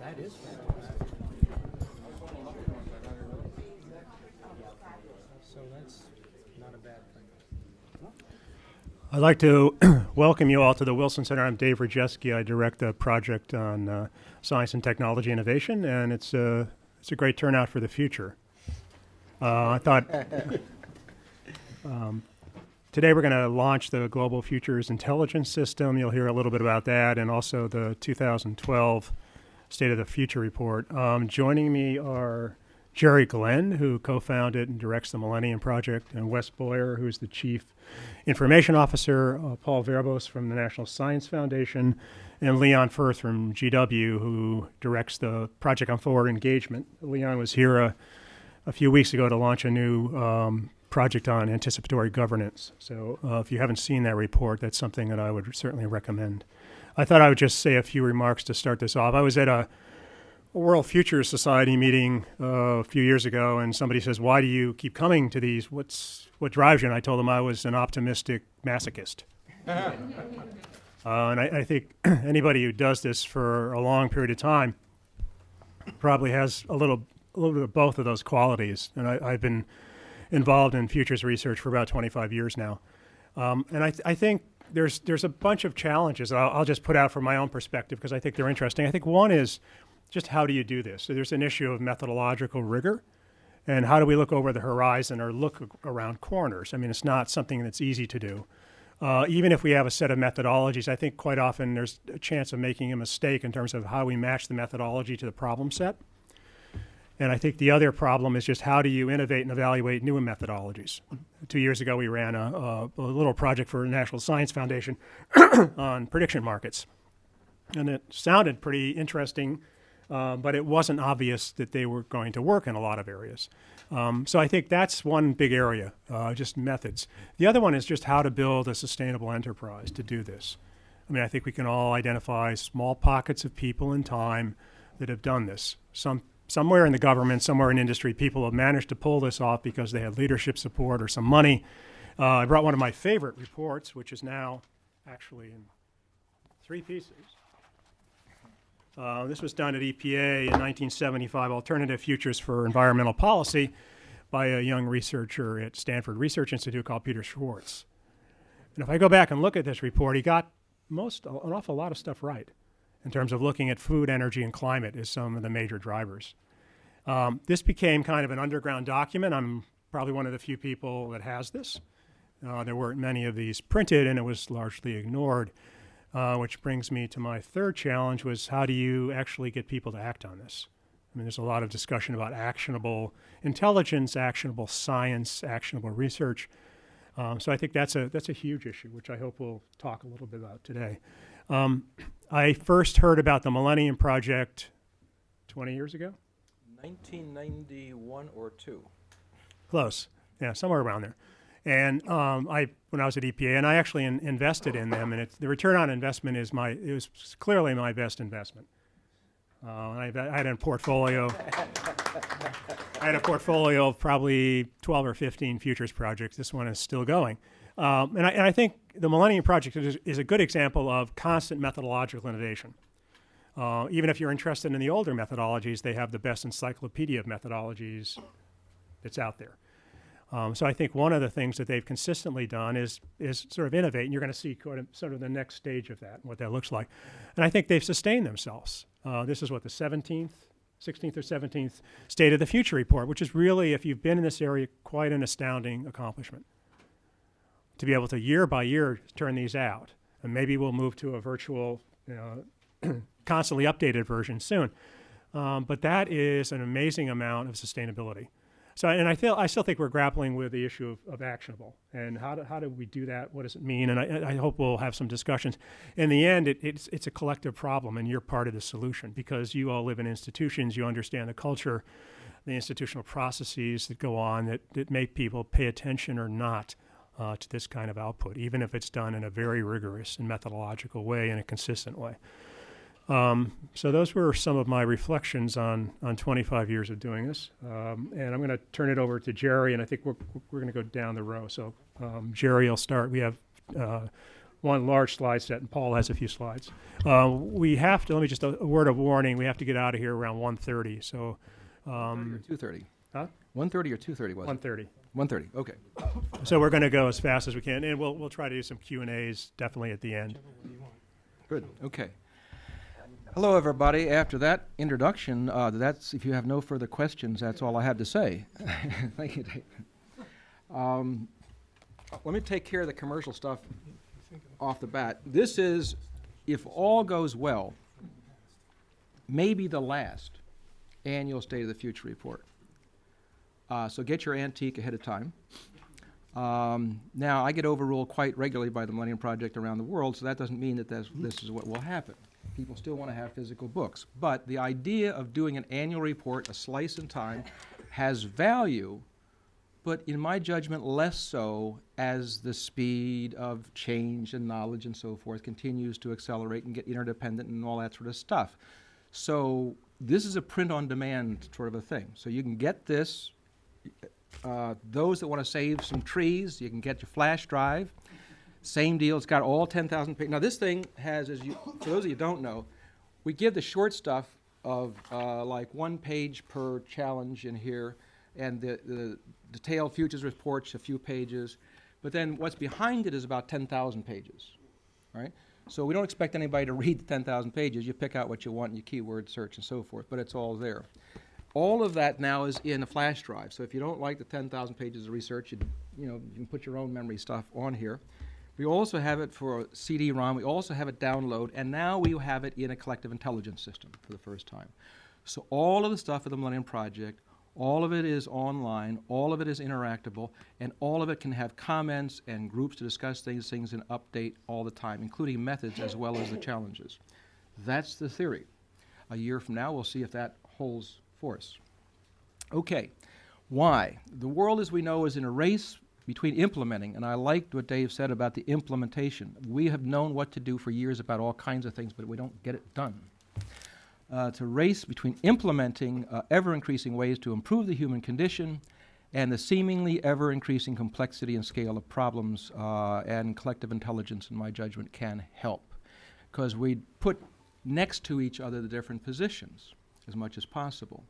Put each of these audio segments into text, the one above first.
That is fantastic. So that's not a bad thing. I'd like to welcome you all to the Wilson Center. I'm Dave Rajewski. I direct a project on science and technology innovation, and it's a great turnout for the future. I thought today we're going to launch the Global Futures Intelligence System. You'll hear a little bit about that, and also the 2012 State of the Future Report. Joining me are Jerry Glenn, who co-founded and directs the Millennium Project, and Wes Boyer, who's the Chief Information Officer, Paul Verbos from the National Science Foundation, and Leon Firth from GW, who directs the Project on Forward Engagement. Leon was here a few weeks ago to launch a new project on anticipatory governance. So if you haven't seen that report, that's something that I would certainly recommend. I thought I would just say a few remarks to start this off. I was at a World Futures Society meeting a few years ago, and somebody says, "Why do you keep coming to these? What drives you?" And I told them I was an optimistic masochist. And I think anybody who does this for a long period of time probably has a little bit of both of those qualities. And I've been involved in futures research for about 25 years now. And I think there's a bunch of challenges I'll just put out from my own perspective because I think they're interesting. I think one is just how do you do this? So there's an issue of methodological rigor, and how do we look over the horizon or look around corners? I mean, it's not something that's easy to do. Even if we have a set of methodologies, I think quite often there's a chance of making a mistake in terms of how we match the methodology to the problem set. And I think the other problem is just how do you innovate and evaluate new methodologies? 2 years ago, we ran a little project for the National Science Foundation on prediction markets. And it sounded pretty interesting, but it wasn't obvious that they were going to work in a lot of areas. So I think that's one big area, just methods. The other one is just how to build a sustainable enterprise to do this. I mean, I think we can all identify small pockets of people in time that have done this. Somewhere in the government, somewhere in industry, people have managed to pull this off because they had leadership support or some money. I brought one of my favorite reports, which is now actually in 3 pieces. This was done at EPA in 1975, Alternative Futures for Environmental Policy, by a young researcher at Stanford Research Institute called Peter Schwartz. And if I go back and look at this report, he got an awful lot of stuff right in terms of looking at food, energy, and climate as some of the major drivers. This became kind of an underground document. I'm probably one of the few people that has this. There weren't many of these printed, and it was largely ignored. Which brings me to my third challenge was how do you actually get people to act on this? I mean, there's a lot of discussion about actionable intelligence, actionable science, actionable research. So I think that's a huge issue, which I hope we'll talk a little bit about today. I first heard about the Millennium Project 20 years ago? 1991 or 2. Close. Yeah, somewhere around there. And when I was at EPA, and I actually invested in them, and the return on investment it was clearly my best investment. I had a portfolio. I had a portfolio of probably 12 or 15 futures projects. This one is still going. And I think the Millennium Project is a good example of constant methodological innovation. Even if you're interested in the older methodologies, they have the best encyclopedia of methodologies that's out there. So I think one of the things that they've consistently done is sort of innovate, and you're going to see sort of the next stage of that and what that looks like. And I think they've sustained themselves. This is what, the 16th or 17th State of the Future Report, which is really, if you've been in this area, quite an astounding accomplishment. To be able to year by year turn these out. And maybe we'll move to a virtual, constantly updated version soon. But that is an amazing amount of sustainability. So, and I still think we're grappling with the issue of actionable, and how do we do that? What does it mean? And I hope we'll have some discussions. In the end, it's a collective problem, and you're part of the solution because you all live in institutions. You understand the culture, the institutional processes that go on that make people pay attention or not to this kind of output, even if it's done in a very rigorous and methodological way and a consistent way. So those were some of my reflections on 25 years of doing this. And I'm going to turn it over to Jerry, and I think we're going to go down the row. So Jerry will start. We have one large slide set, and Paul has a few slides. We have to, let me just, a word of warning, we have to get out of here around 1:30, so. 1:30 or 2:30? Huh? 1:30 or 2:30 was 1:30. it? 1:30, okay. So we're going to go as fast as we can, and we'll try to do some Q&As definitely at the end. Good, okay. Hello, everybody. After that introduction, that's, if you have no further questions, that's all I have to say. Thank you, Dave. Let me take care of the commercial stuff off the bat. This is, if all goes well, maybe the last annual State of the Future report. So get your antique ahead of time. Now, I get overruled quite regularly by the Millennium Project around the world, so that doesn't mean that this is what will happen. People still want to have physical books. But the idea of doing an annual report, a slice in time, has value, but in my judgment, less so as the speed of change and knowledge and so forth continues to accelerate and get interdependent and all that sort of stuff. So this is a print-on-demand sort of a thing. So you can get this. Those that want to save some trees, you can get your flash drive. Same deal. It's got all 10,000 pages. Now, this thing has, for those of you who don't know, we give the short stuff of like 1 page per challenge in here, and the detailed futures reports a few pages. But then what's behind it is about 10,000 pages, right? So we don't expect anybody to read the 10,000 pages. You pick out what you want and you keyword search and so forth, but it's all there. All of that now is in a flash drive. So if you don't like the 10,000 pages of research, you can put your own memory stuff on here. We also have it for CD-ROM. We also have it download, and now we have it in a collective intelligence system for the first time. So all of the stuff of the Millennium Project, all of it is online, all of it is interactable, and all of it can have comments and groups to discuss things and update all the time, including methods as well as the challenges. That's the theory. A year from now, we'll see if that holds force. Okay, why? The world as we know is in a race between implementing, and I liked what Dave said about the implementation. We have known what to do for years about all kinds of things, but we don't get it done. It's a race between implementing ever-increasing ways to improve the human condition and the seemingly ever-increasing complexity and scale of problems, and collective intelligence, in my judgment, can help. Because we put next to each other the different positions as much as possible.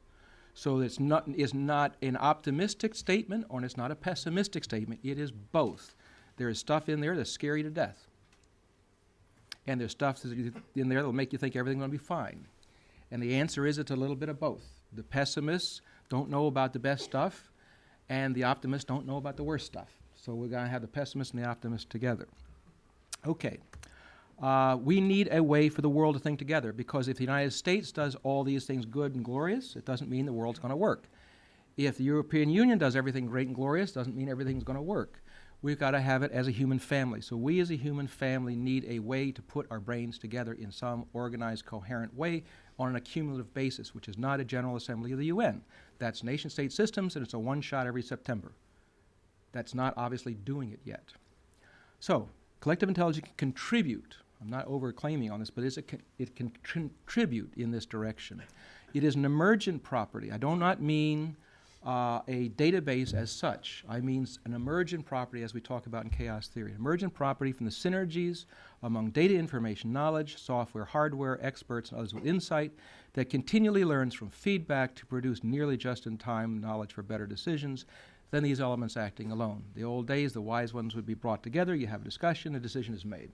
So it's not an optimistic statement or it's not a pessimistic statement. It is both. There is stuff in there that's scary to death. And there's stuff in there that will make you think everything's going to be fine. And the answer is it's a little bit of both. The pessimists don't know about the best stuff, and the optimists don't know about the worst stuff. So we're going to have the pessimists and the optimists together. Okay. We need a way for the world to think together, because if the United States does all these things good and glorious, it doesn't mean the world's going to work. If the European Union does everything great and glorious, doesn't mean everything's going to work. We've got to have it as a human family. So we as a human family need a way to put our brains together in some organized, coherent way on an accumulative basis, which is not a General Assembly of the UN. That's nation-state systems, and it's a one-shot every September. That's not obviously doing it yet. So collective intelligence can contribute. I'm not over-claiming on this, but it can contribute in this direction. It is an emergent property. I do not mean a database as such. I mean an emergent property, as we talk about in chaos theory. Emergent property from the synergies among data, information, knowledge, software, hardware, experts, and others with insight that continually learns from feedback to produce nearly just-in-time knowledge for better decisions than these elements acting alone. The old days, the wise ones would be brought together, you have a discussion, a decision is made.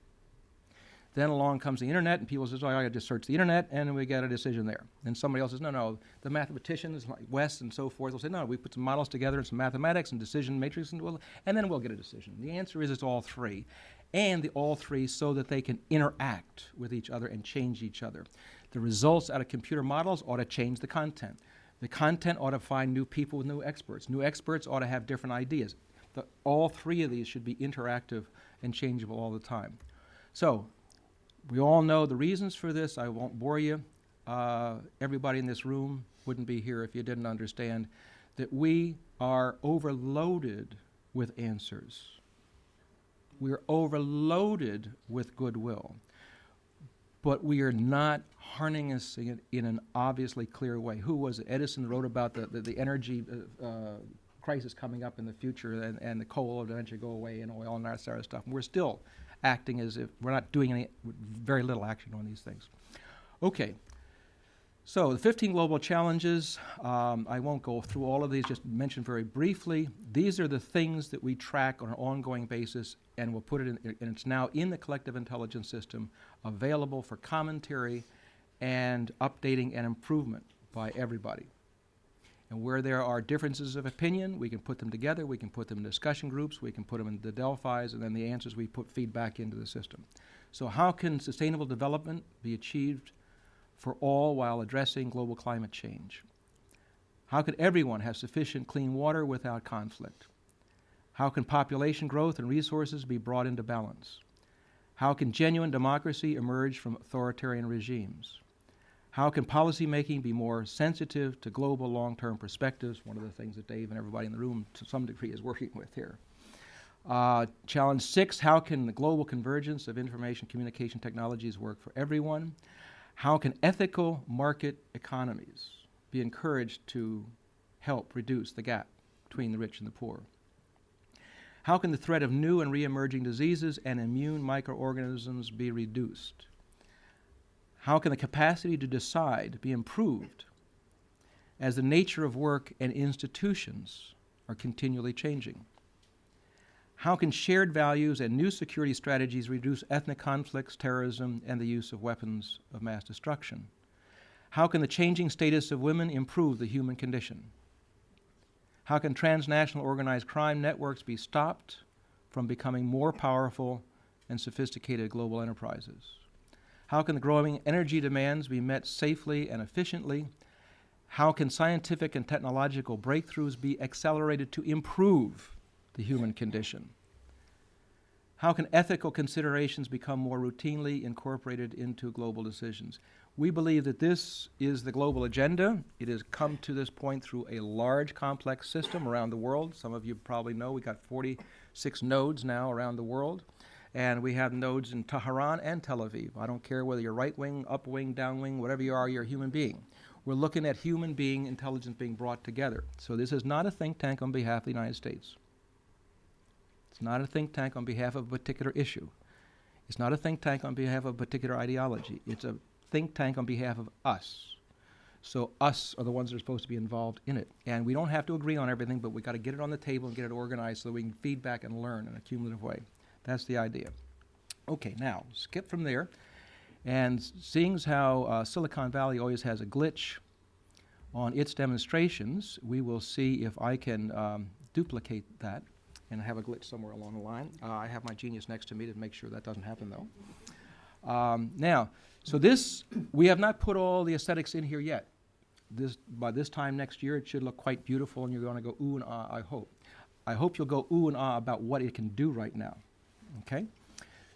Then along comes the internet, and people say, oh, I got to just search the internet, and we get a decision there. And somebody else says, no, the mathematicians like West and so forth will say, no, we put some models together and some mathematics and decision matrix, and then we'll get a decision. The answer is it's all three, and the all three so that they can interact with each other and change each other. The results out of computer models ought to change the content. The content ought to find new people with new experts. New experts ought to have different ideas. All three of these should be interactive and changeable all the time. So we all know the reasons for this. I won't bore you. Everybody in this room wouldn't be here if you didn't understand that we are overloaded with answers. We are overloaded with goodwill, but we are not harnessing it in an obviously clear way. Who was it? Edison wrote about the energy crisis coming up in the future, and the coal will eventually go away, and oil and that sort of stuff. And we're still acting as if we're not doing any, very little action on these things. Okay. So the 15 global challenges, I won't go through all of these, just mention very briefly. These are the things that we track on an ongoing basis, and we'll put it in, and it's now in the collective intelligence system, available for commentary and updating and improvement by everybody. And where there are differences of opinion, we can put them together, we can put them in discussion groups, we can put them in the Delphis, and then the answers we put feedback into the system. So how can sustainable development be achieved for all while addressing global climate change? How can everyone have sufficient clean water without conflict? How can population growth and resources be brought into balance? How can genuine democracy emerge from authoritarian regimes? How can policymaking be more sensitive to global long-term perspectives? One of the things that Dave and everybody in the room to some degree is working with here. Challenge 6, how can the global convergence of information communication technologies work for everyone? How can ethical market economies be encouraged to help reduce the gap between the rich and the poor? How can the threat of new and re-emerging diseases and immune microorganisms be reduced? How can the capacity to decide be improved as the nature of work and institutions are continually changing? How can shared values and new security strategies reduce ethnic conflicts, terrorism, and the use of weapons of mass destruction? How can the changing status of women improve the human condition? How can transnational organized crime networks be stopped from becoming more powerful and sophisticated global enterprises? How can the growing energy demands be met safely and efficiently? How can scientific and technological breakthroughs be accelerated to improve the human condition? How can ethical considerations become more routinely incorporated into global decisions? We believe that this is the global agenda. It has come to this point through a large, complex system around the world. Some of you probably know we got 46 nodes now around the world. And we have nodes in Tehran and Tel Aviv. I don't care whether you're right wing, up wing, down wing, whatever you are, you're a human being. We're looking at human being intelligence being brought together. So this is not a think tank on behalf of the United States. It's not a think tank on behalf of a particular issue. It's not a think tank on behalf of a particular ideology. It's a think tank on behalf of us. So us are the ones that are supposed to be involved in it. And we don't have to agree on everything, but we've got to get it on the table and get it organized so that we can feedback and learn in a cumulative way. That's the idea. Okay, now, skip from there. And seeing as how Silicon Valley always has a glitch on its demonstrations, we will see if I can duplicate that and have a glitch somewhere along the line. I have my genius next to me to make sure that doesn't happen, though. Now, so this, we have not put all the aesthetics in here yet. By this time next year, it should look quite beautiful, and you're going to go ooh and ah, I hope. I hope you'll go ooh and ah about what it can do right now. Okay?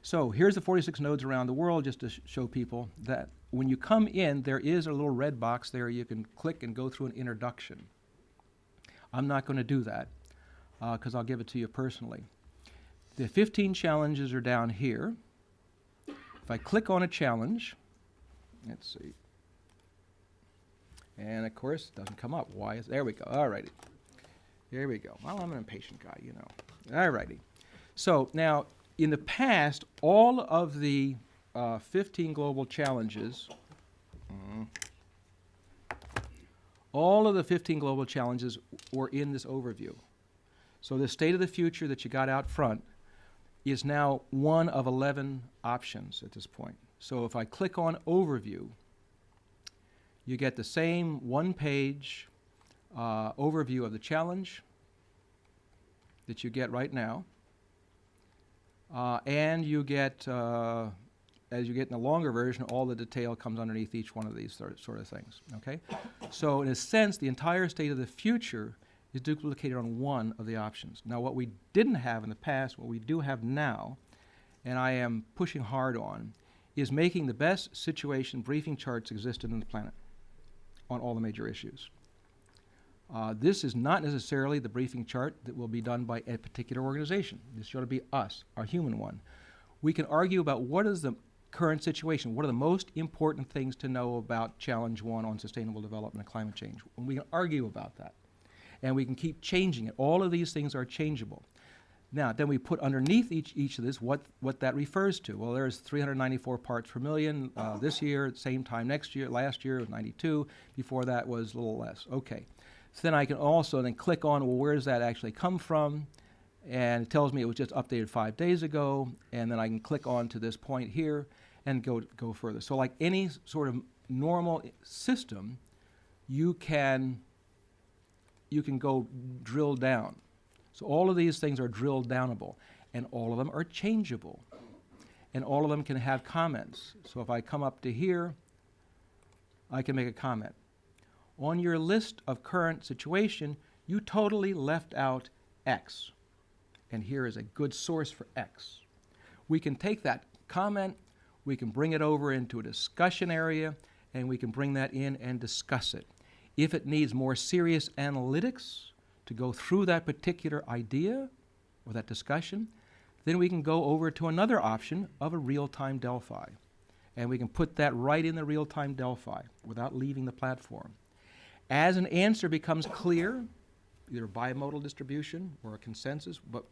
So here's the 46 nodes around the world, just to show people that when you come in, there is a little red box there. You can click and go through an introduction. I'm not going to do that because I'll give it to you personally. The 15 challenges are down here. If I click on a challenge, let's see. And of course, it doesn't come up. Why is there we go. All righty. There we go. Well, I'm an impatient guy, you know. All righty. So now, in the past, all of the 15 global challenges, were in this overview. So the state of the future that you got out front is now one of 11 options at this point. So if I click on Overview, you get the same one-page overview of the challenge that you get right now. And you get, as you get in the longer version, all the detail comes underneath each one of these sort of things, okay? So in a sense, the entire state of the future is duplicated on one of the options. Now, what we didn't have in the past, what we do have now, and I am pushing hard on, is making the best situation briefing charts existed on the planet on all the major issues. This is not necessarily the briefing chart that will be done by a particular organization. This should be us, our human one. We can argue about what is the current situation, what are the most important things to know about Challenge 1 on sustainable development and climate change. And we can argue about that. And we can keep changing it. All of these things are changeable. Now, then we put underneath each of this what that refers to. Well, there's 394 parts per million this year, same time next year. Last year it was 92. Before that was a little less. Okay. So then I can also then click on, well, where does that actually come from? And it tells me it was just updated 5 days ago. And then I can click on to this point here and go further. So like any sort of normal system, you can go drill down. So all of these things are drill downable, and all of them are changeable, and all of them can have comments. So if I come up to here, I can make a comment. On your list of current situation, you totally left out X, and here is a good source for X. We can take that comment, we can bring it over into a discussion area, and we can bring that in and discuss it. If it needs more serious analytics to go through that particular idea or that discussion, then we can go over to another option of a real-time Delphi. And we can put that right in the real-time Delphi without leaving the platform. As an answer becomes clear, either a bimodal distribution or a consensus, but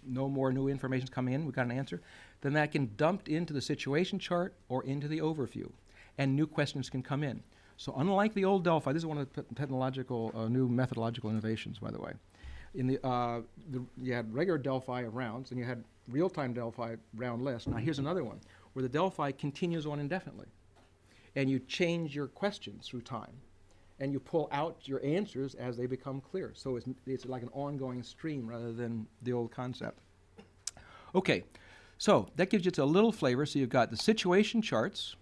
no more new information is coming in, we've got an answer, then that can dump into the situation chart or into the overview, and new questions can come in. So unlike the old Delphi, this is one of the technological, new methodological innovations, by the way. In you had regular Delphi rounds, and you had real-time Delphi round list. Now here's another one, where the Delphi continues on indefinitely. And you change your questions through time. And you pull out your answers as they become clear. So it's like an ongoing stream rather than the old concept. Okay, so that gives you a little flavor. So you've got the situation charts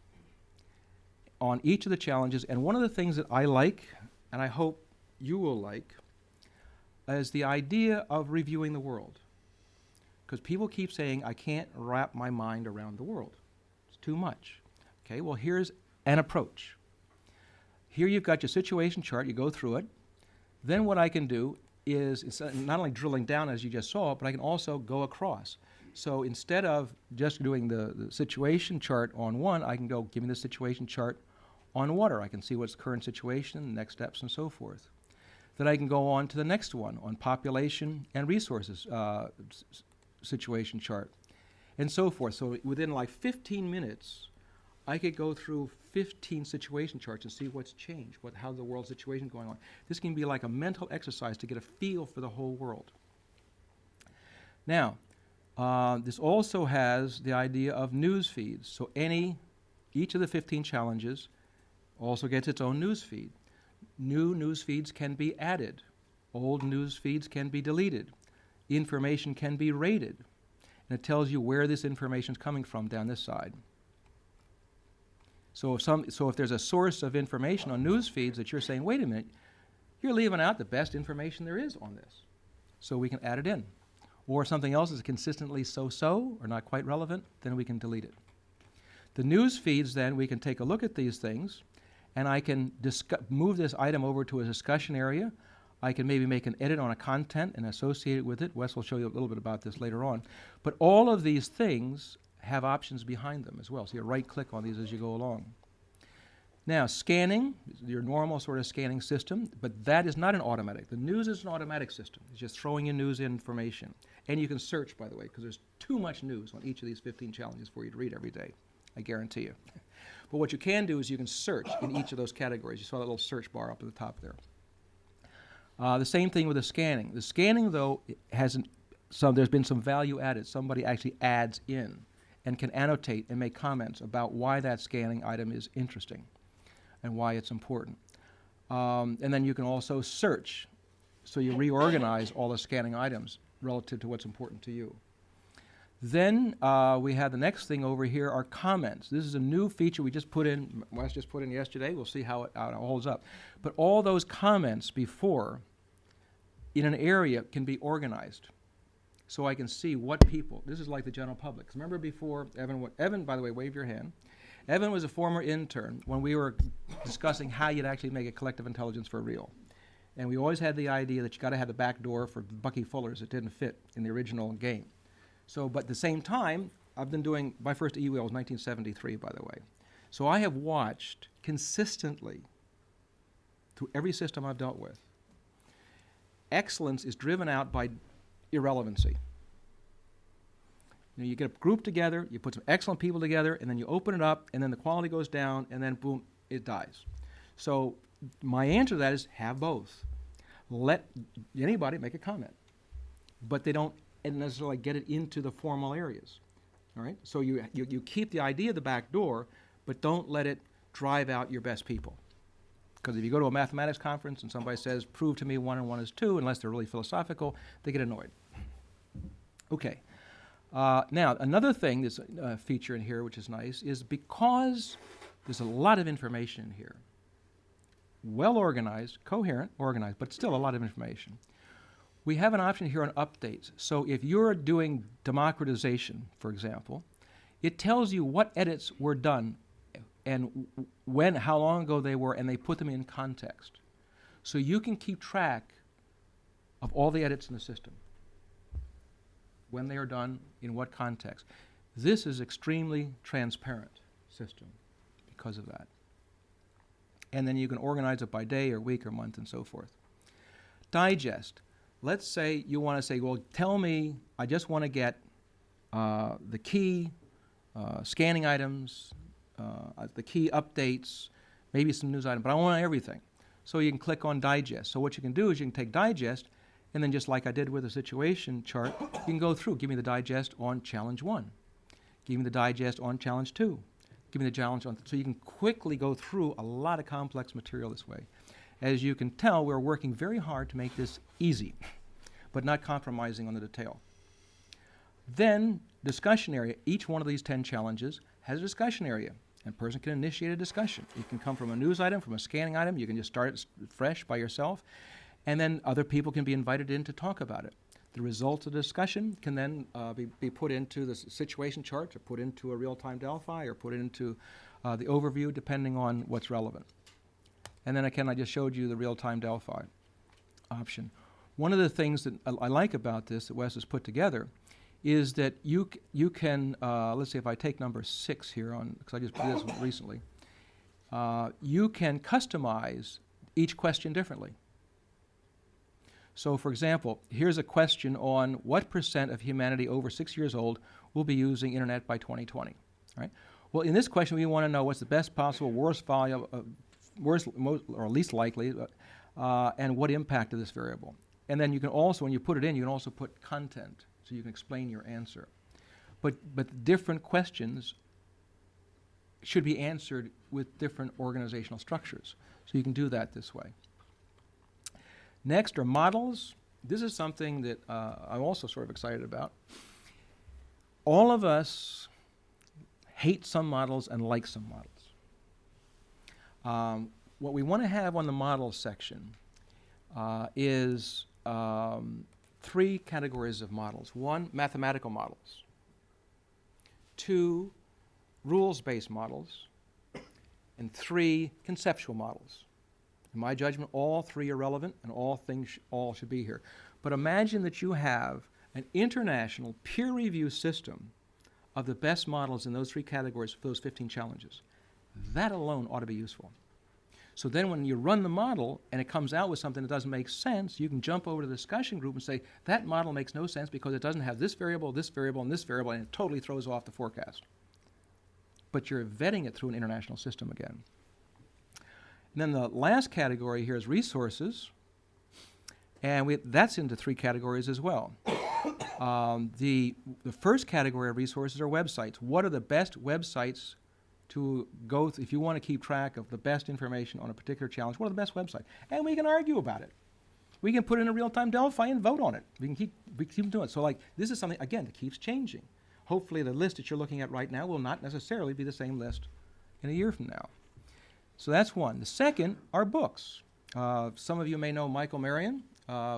on each of the challenges, and one of the things that I like, and I hope you will like, is the idea of reviewing the world. Because people keep saying, I can't wrap my mind around the world. It's too much. Okay, well here's an approach. Here you've got your situation chart, you go through it. Then what I can do is, it's not only drilling down as you just saw, but I can also go across. So instead of just doing the situation chart on one, I can go, give me the situation chart on water. I can see what's the current situation, next steps, and so forth. Then I can go on to the next one, on population and resources situation chart, and so forth. So within like 15 minutes, I could go through 15 situation charts and see what's changed, how the world situation is going on. This can be like a mental exercise to get a feel for the whole world. Now, this also has the idea of news feeds. So each of the 15 challenges also gets its own news feed. New news feeds can be added. Old news feeds can be deleted. Information can be rated. And it tells you where this information is coming from down this side. So if there's a source of information on news feeds that you're saying, wait a minute, you're leaving out the best information there is on this. So we can add it in. Or something else is consistently so-so or not quite relevant, then we can delete it. The news feeds, then, we can take a look at these things, and I can move this item over to a discussion area. I can maybe make an edit on a content and associate it with it. Wes will show you a little bit about this later on. But all of these things have options behind them as well. So you right-click on these as you go along. Now, scanning, your normal sort of scanning system, but that is not an automatic. The news is an automatic system. It's just throwing you news information. And you can search, by the way, because there's too much news on each of these 15 challenges for you to read every day. I guarantee you. But what you can do is you can search in each of those categories. You saw that little search bar up at the top there. The same thing with the scanning. The scanning, though, there's been some value added. Somebody actually adds in and can annotate and make comments about why that scanning item is interesting and why it's important. And then you can also search. So you reorganize all the scanning items relative to what's important to you. Then we have the next thing over here are comments. This is a new feature we just put in, Wes just put in yesterday. We'll see how it holds up. But all those comments before in an area can be organized. So I can see what people, this is like the general public. 'Cause remember before, Evan, by the way, wave your hand. Evan was a former intern when we were discussing how you'd actually make a collective intelligence for real. And we always had the idea that you got to have the back door for Bucky Fullers that didn't fit in the original game. So, but at the same time, I've been doing, my first EUL was 1973, by the way. So I have watched consistently through every system I've dealt with. Excellence is driven out by irrelevancy. You know, you get a group together, you put some excellent people together, and then you open it up, and then the quality goes down, and then boom, it dies. So my answer to that is have both. Let anybody make a comment, but they don't necessarily get it into the formal areas. All right? So you keep the idea at the back door, but don't let it drive out your best people. Because if you go to a mathematics conference and somebody says, prove to me 1 and 1 is 2, unless they're really philosophical, they get annoyed. Okay. Now, another thing that's a feature in here, which is nice, is because there's a lot of information in here, well organized, coherent, organized, but still a lot of information. We have an option here on updates. So if you're doing democratization, for example, it tells you what edits were done and when, how long ago they were, and they put them in context. So you can keep track of all the edits in the system, when they are done, in what context. This is extremely transparent system because of that. And then you can organize it by day or week or month and so forth. Digest. Let's say you want to say, well, tell me, I just want to get the key scanning items, the key updates, maybe some news item, but I want everything. So you can click on Digest. So what you can do is you can take Digest, and then just like I did with the situation chart, you can go through. Give me the digest on challenge 1. Give me the digest on challenge 2. Give me the challenge on... So you can quickly go through a lot of complex material this way. As you can tell, we're working very hard to make this easy, but not compromising on the detail. Then, discussion area. Each one of these 10 challenges has a discussion area, and a person can initiate a discussion. It can come from a news item, from a scanning item. You can just start it fresh by yourself, and then other people can be invited in to talk about it. The results of the discussion can then be put into the situation chart, or put into a real-time Delphi, or put into the overview, depending on what's relevant. And then again, I just showed you the real-time Delphi option. One of the things that I like about this that Wes has put together is that you can, let's see if I take number 6 here on, because I just did this one recently, you can customize each question differently. So for example, here's a question on what % of humanity over 6 years old will be using internet by 2020, right? Well, in this question, we want to know what's the best possible, worst volume, worst, most, or least likely, and what impact of this variable. And then you can also, when you put it in, you can also put content, so you can explain your answer. But different questions should be answered with different organizational structures. So you can do that this way. Next are models. This is something that I'm also sort of excited about. All of us hate some models and like some models. What we want to have on the models section is 3 categories of models. 1, mathematical models. 2, rules-based models. And 3, conceptual models. In my judgment, all 3 are relevant, and all should be here. But imagine that you have an international peer review system of the best models in those 3 categories for those 15 challenges. That alone ought to be useful. So then when you run the model and it comes out with something that doesn't make sense, you can jump over to the discussion group and say, that model makes no sense because it doesn't have this variable, and this variable, and it totally throws off the forecast. But you're vetting it through an international system again. And then the last category here is resources, and that's into 3 categories as well. The first category of resources are websites. What are the best websites to go if you want to keep track of the best information on a particular challenge? What are the best websites? And we can argue about it. We can put in a real-time Delphi and vote on it. We can keep doing it. So like this is something, again, that keeps changing. Hopefully the list that you're looking at right now will not necessarily be the same list in a year from now. So that's one. The second are books. Some of you may know Michael Marion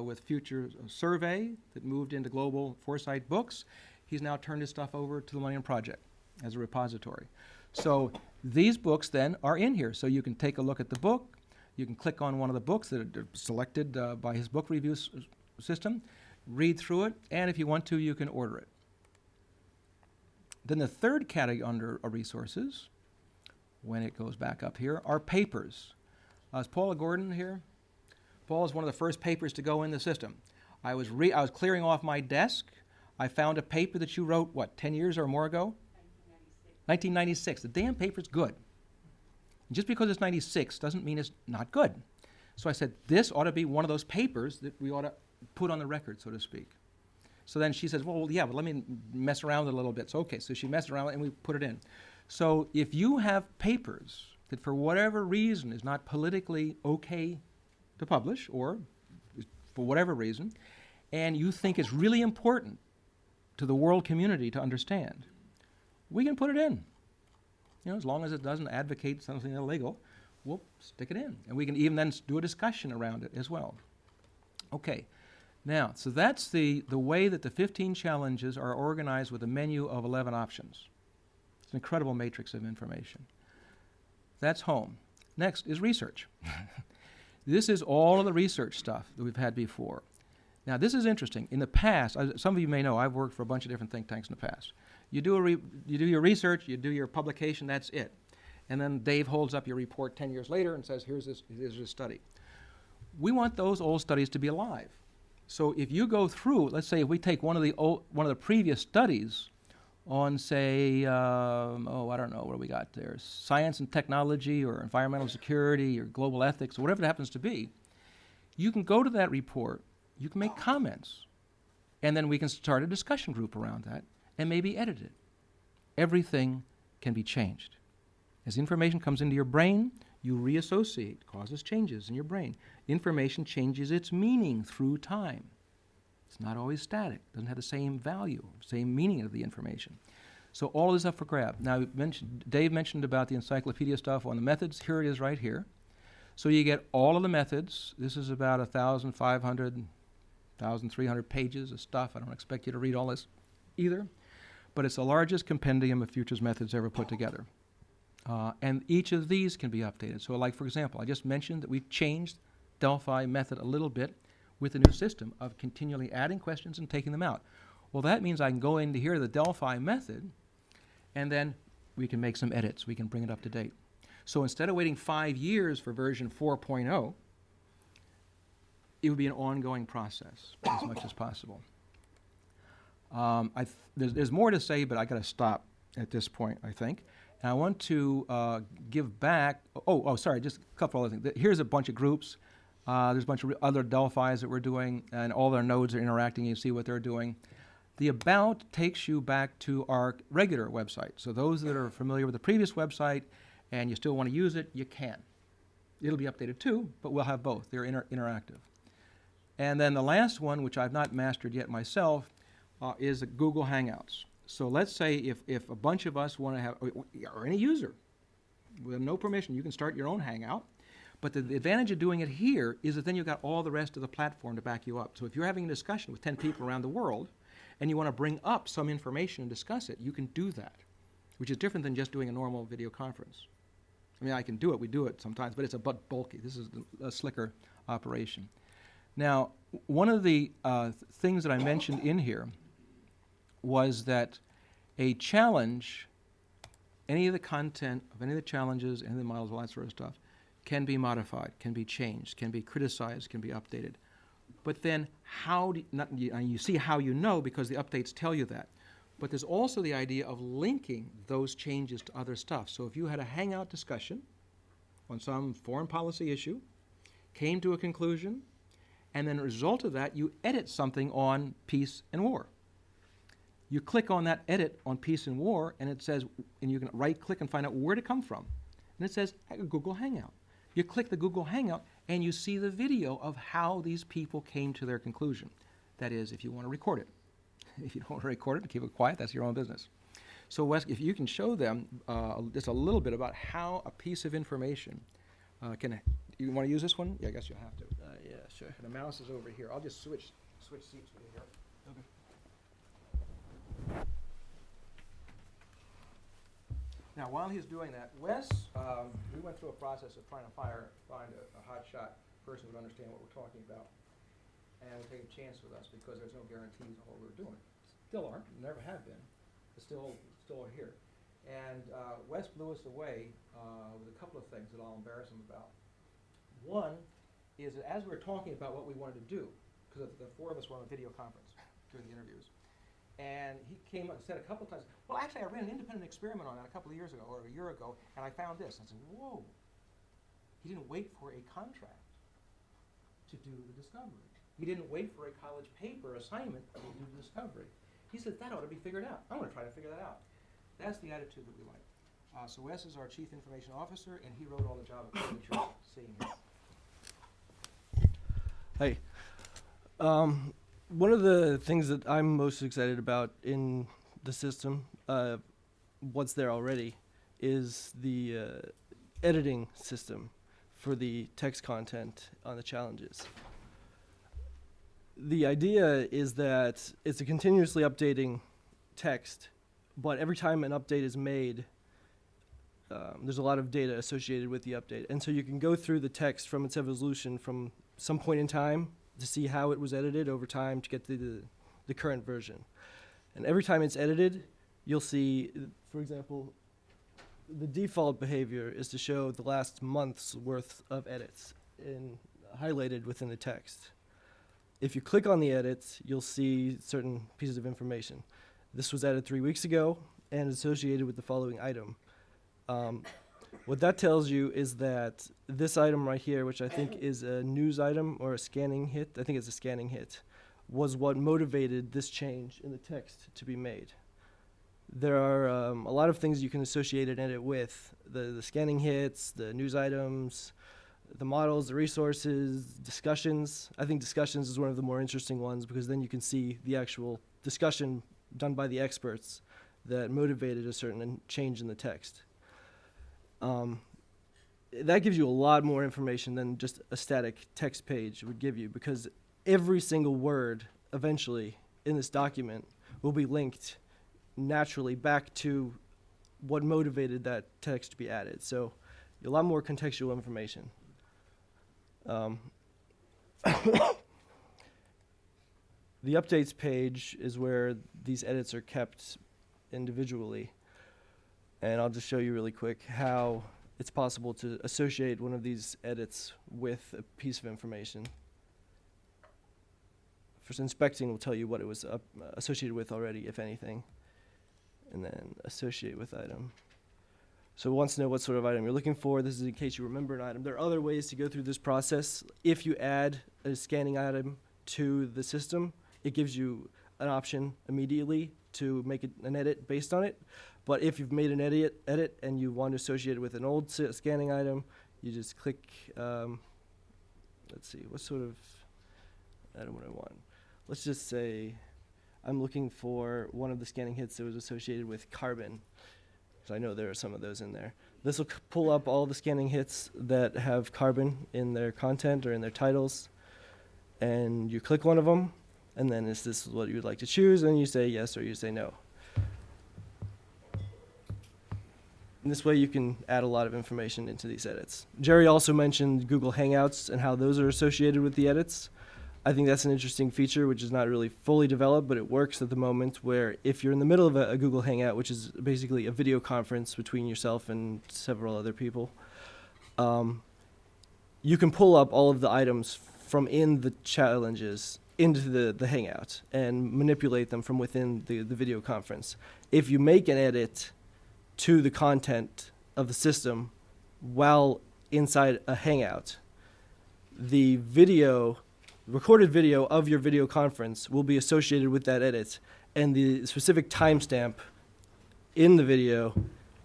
with Future Survey that moved into Global Foresight Books. He's now turned his stuff over to the Millennium Project as a repository. So these books then are in here. So you can take a look at the book. You can click on one of the books that are selected by his book review system, read through it, and if you want to, you can order it. Then the third category under resources, when it goes back up here, are papers. Is Paula Gordon here? Paul is one of the first papers to go in the system. I was clearing off my desk. I found a paper that you wrote, what, 10 years or more ago? 1996. The damn paper's good. And just because it's 96 doesn't mean it's not good. So I said, this ought to be one of those papers that we ought to put on the record, so to speak. So then she says, well, yeah, but let me mess around with it a little bit. So, okay, so she messed around with it and we put it in. So if you have papers that for whatever reason is not politically okay to publish, or for whatever reason, and you think it's really important to the world community to understand, we can put it in. You know, as long as it doesn't advocate something illegal, we'll stick it in. And we can even then do a discussion around it as well. Okay. Now, so that's the way that the 15 challenges are organized with a menu of 11 options. It's an incredible matrix of information. That's home. Next is research. This is all of the research stuff that we've had before. Now, this is interesting. In the past, some of you may know, I've worked for a bunch of different think tanks in the past. You do your research, you do your publication, that's it. And then Dave holds up your report 10 years later and says, here's this study. We want those old studies to be alive. So if you go through, let's say if we take one of the previous studies on, say, I don't know, what do we got there? Science and technology or environmental security or global ethics or whatever it happens to be, you can go to that report, you can make comments, and then we can start a discussion group around that and maybe edit it. Everything can be changed. As information comes into your brain, you reassociate, causes changes in your brain. Information changes its meaning through time. It's not always static, doesn't have the same value, same meaning of the information. So all is up for grab. Now, Dave mentioned about the encyclopedia stuff on the methods. Here it is right here. So you get all of the methods. This is about 1,500, 1,300 pages of stuff. I don't expect you to read all this either. But it's the largest compendium of futures methods ever put together. And each of these can be updated. So like, for example, I just mentioned that we've changed Delphi method a little bit with the new system of continually adding questions and taking them out. Well, that means I can go into here, the Delphi method, and then we can make some edits. We can bring it up to date. So instead of waiting 5 years for version 4.0, it would be an ongoing process as much as possible. There's more to say, but I got to stop at this point, I think. And I want to give back, sorry, just a couple other things. Here's a bunch of groups. There's a bunch of other Delphis that we're doing, and all their nodes are interacting. You see what they're doing. The About takes you back to our regular website. So those that are familiar with the previous website and you still want to use it, you can. It'll be updated too, but we'll have both. They're interactive. And then the last one, which I've not mastered yet myself, is Google Hangouts. So let's say if a bunch of us want to have, or any user, with no permission, you can start your own Hangout. But the advantage of doing it here is that then you've got all the rest of the platform to back you up. So if you're having a discussion with 10 people around the world and you want to bring up some information and discuss it, you can do that, which is different than just doing a normal video conference. I mean, I can do it, we do it sometimes, but it's a bit bulky. This is a slicker operation. Now, one of the things that I mentioned in here was that a challenge, any of the content of any of the challenges, any of the models, all that sort of stuff, can be modified, can be changed, can be criticized, can be updated. But then you see how you know because the updates tell you that. But there's also the idea of linking those changes to other stuff. So if you had a Hangout discussion on some foreign policy issue, came to a conclusion, and then as a result of that, you edit something on peace and war. You click on that edit on peace and war, and it says, and you can right-click and find out where it come from. And it says Google Hangout. You click the Google Hangout, and you see the video of how these people came to their conclusion. That is, if you want to record it. If you don't want to record it, keep it quiet, that's your own business. So Wes, if you can show them just a little bit about how a piece of information you want to use this one? Yeah, I guess you'll have to. Yeah, sure. And the mouse is over here. I'll just switch seats with you here. Okay. Now, while he's doing that, Wes, we went through a process of trying to find a hotshot person who would understand what we're talking about and would take a chance with us because there's no guarantees on what we're doing. Still aren't, never have been, but still are here. And Wes blew us away with a couple of things that I'll embarrass him about. One is that as we were talking about what we wanted to do, because the four of us were on a video conference doing the interviews, And he came up and said a couple of times, well, actually, I ran an independent experiment on that a couple of years ago, or a year ago, and I found this. I said, whoa. He didn't wait for a contract to do the discovery. He didn't wait for a college paper assignment to do the discovery. He said, that ought to be figured out. I'm going to try to figure that out. That's the attitude that we like. So Wes is our Chief Information Officer, and he wrote all the Java code that you're seeing here. Hi. One of the things that I'm most excited about in the system, what's there already, is the editing system for the text content on the challenges. The idea is that it's a continuously updating text, but every time an update is made, there's a lot of data associated with the update. And so you can go through the text from its evolution from some point in time to see how it was edited over time to get to the current version. And every time it's edited, you'll see, for example, the default behavior is to show the last month's worth of edits highlighted within the text. If you click on the edits, you'll see certain pieces of information. This was added 3 weeks ago and associated with the following item. What that tells you is that this item right here, which I think is a news item or a scanning hit, I think it's a scanning hit, was what motivated this change in the text to be made. There are a lot of things you can associate an edit with. The scanning hits, the news items, the models, the resources, discussions. I think discussions is one of the more interesting ones because then you can see the actual discussion done by the experts that motivated a certain change in the text. That gives you a lot more information than just a static text page would give you because every single word eventually in this document will be linked naturally back to what motivated that text to be added. So a lot more contextual information. The updates page is where these edits are kept individually. And I'll just show you really quick how it's possible to associate one of these edits with a piece of information. First, inspecting will tell you what it was associated with already, if anything. And then associate with item. So it wants to know what sort of item you're looking for. This is in case you remember an item. There are other ways to go through this process. If you add a scanning item to the system, it gives you an option immediately to make an edit based on it. But if you've made an edit and you want to associate it with an old scanning item, you just click, let's see, what sort of item would I want? Let's just say I'm looking for one of the scanning hits that was associated with carbon. So I know there are some of those in there. This will pull up all the scanning hits that have carbon in their content or in their titles. And you click one of them, and then this is what you would like to choose, and you say yes or you say no. And this way you can add a lot of information into these edits. Jerry also mentioned Google Hangouts and how those are associated with the edits. I think that's an interesting feature which is not really fully developed, but it works at the moment where if you're in the middle of a Google Hangout, which is basically a video conference between yourself and several other people, you can pull up all of the items from in the challenges into the Hangout and manipulate them from within the video conference. If you make an edit to the content of the system while inside a Hangout, the recorded video of your video conference will be associated with that edit, and the specific timestamp in the video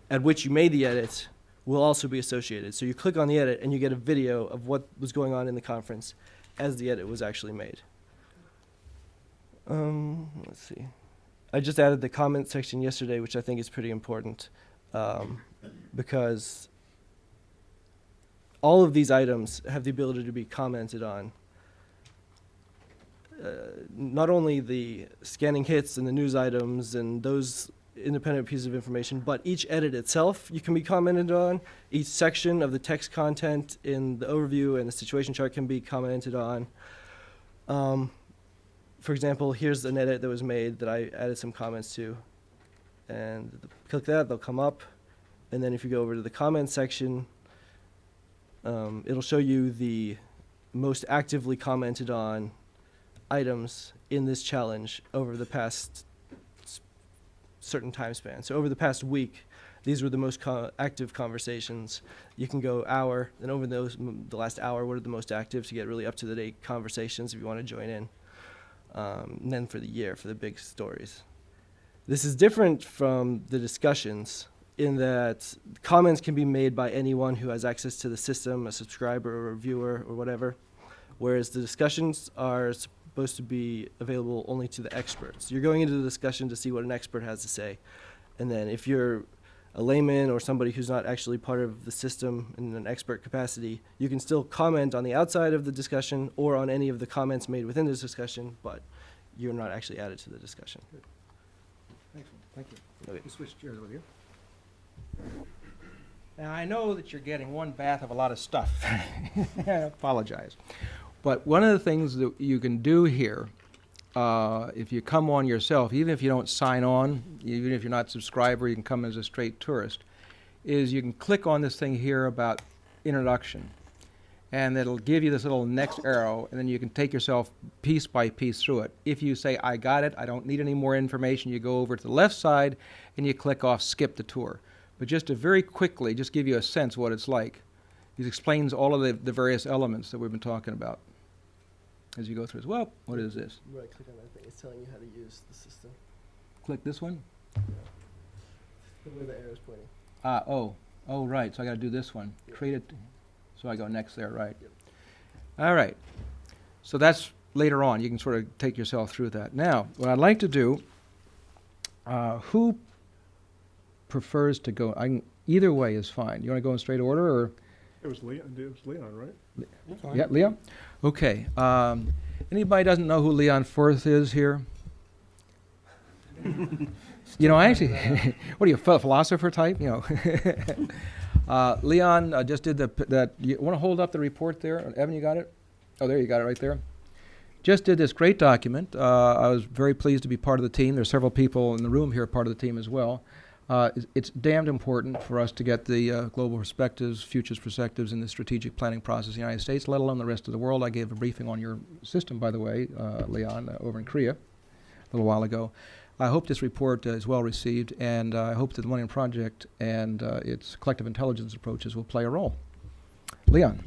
at which you made the edit will also be associated. So you click on the edit and you get a video of what was going on in the conference as the edit was actually made. Let's see. I just added the comment section yesterday, which I think is pretty important because all of these items have the ability to be commented on. Not only the scanning hits and the news items and those independent pieces of information, but each edit itself you can be commented on. Each section of the text content in the overview and the situation chart can be commented on. For example, here's an edit that was made that I added some comments to. And click that, they'll come up. And then if you go over to the comment section, it'll show you the most actively commented on items in this challenge over the past certain time span. So over the past week, these were the most active conversations. You can go hour, and over the last hour, what are the most active to get really up to the date conversations if you want to join in. And then for the year, for the big stories. This is different from the discussions in that comments can be made by anyone who has access to the system, a subscriber or a viewer or whatever, whereas the discussions are supposed to be available only to the experts. You're going into the discussion to see what an expert has to say, and then if you're a layman or somebody who's not actually part of the system in an expert capacity, you can still comment on the outside of the discussion or on any of the comments made within this discussion, but you're not actually added to the discussion. Excellent, thank you. Okay. We'll switch chairs with you. Now, I know that you're getting one bath of a lot of stuff. I apologize. But one of the things that you can do here, if you come on yourself, even if you don't sign on, even if you're not a subscriber, you can come as a straight tourist, is you can click on this thing here about introduction. And it'll give you this little next arrow, and then you can take yourself piece by piece through it. If you say, I got it, I don't need any more information, you go over to the left side, and you click off Skip the Tour. But just to very quickly, just give you a sense of what it's like. It explains all of the various elements that we've been talking about as you go through. Well, what is this? Right, click on that thing. It's telling you how to use the system. Click this one? Where the arrow is pointing. Oh, right, so I gotta do this one. Yep. Create it, so I go next there, right? Yep. All right, so that's later on. You can sort of take yourself through that. Now, what I'd like to do, who prefers to go, either way is fine. You wanna go in straight order, or? It was Leon, right? Yeah, Leon? Okay, anybody doesn't know who Leon Firth is here? You know, I actually, what are you, a philosopher type? You know, Leon just did that. You want to hold up the report there? Evan, you got it? Oh, there you got it right there. Just did this great document. I was very pleased to be part of the team. There's several people in the room here part of the team as well. It's damned important for us to get the global perspectives, futures perspectives in the strategic planning process in the United States, let alone the rest of the world. I gave a briefing on your system, by the way, Leon, over in Korea a little while ago. I hope this report is well received, and I hope that the Millennium Project and its collective intelligence approaches will play a role. Leon.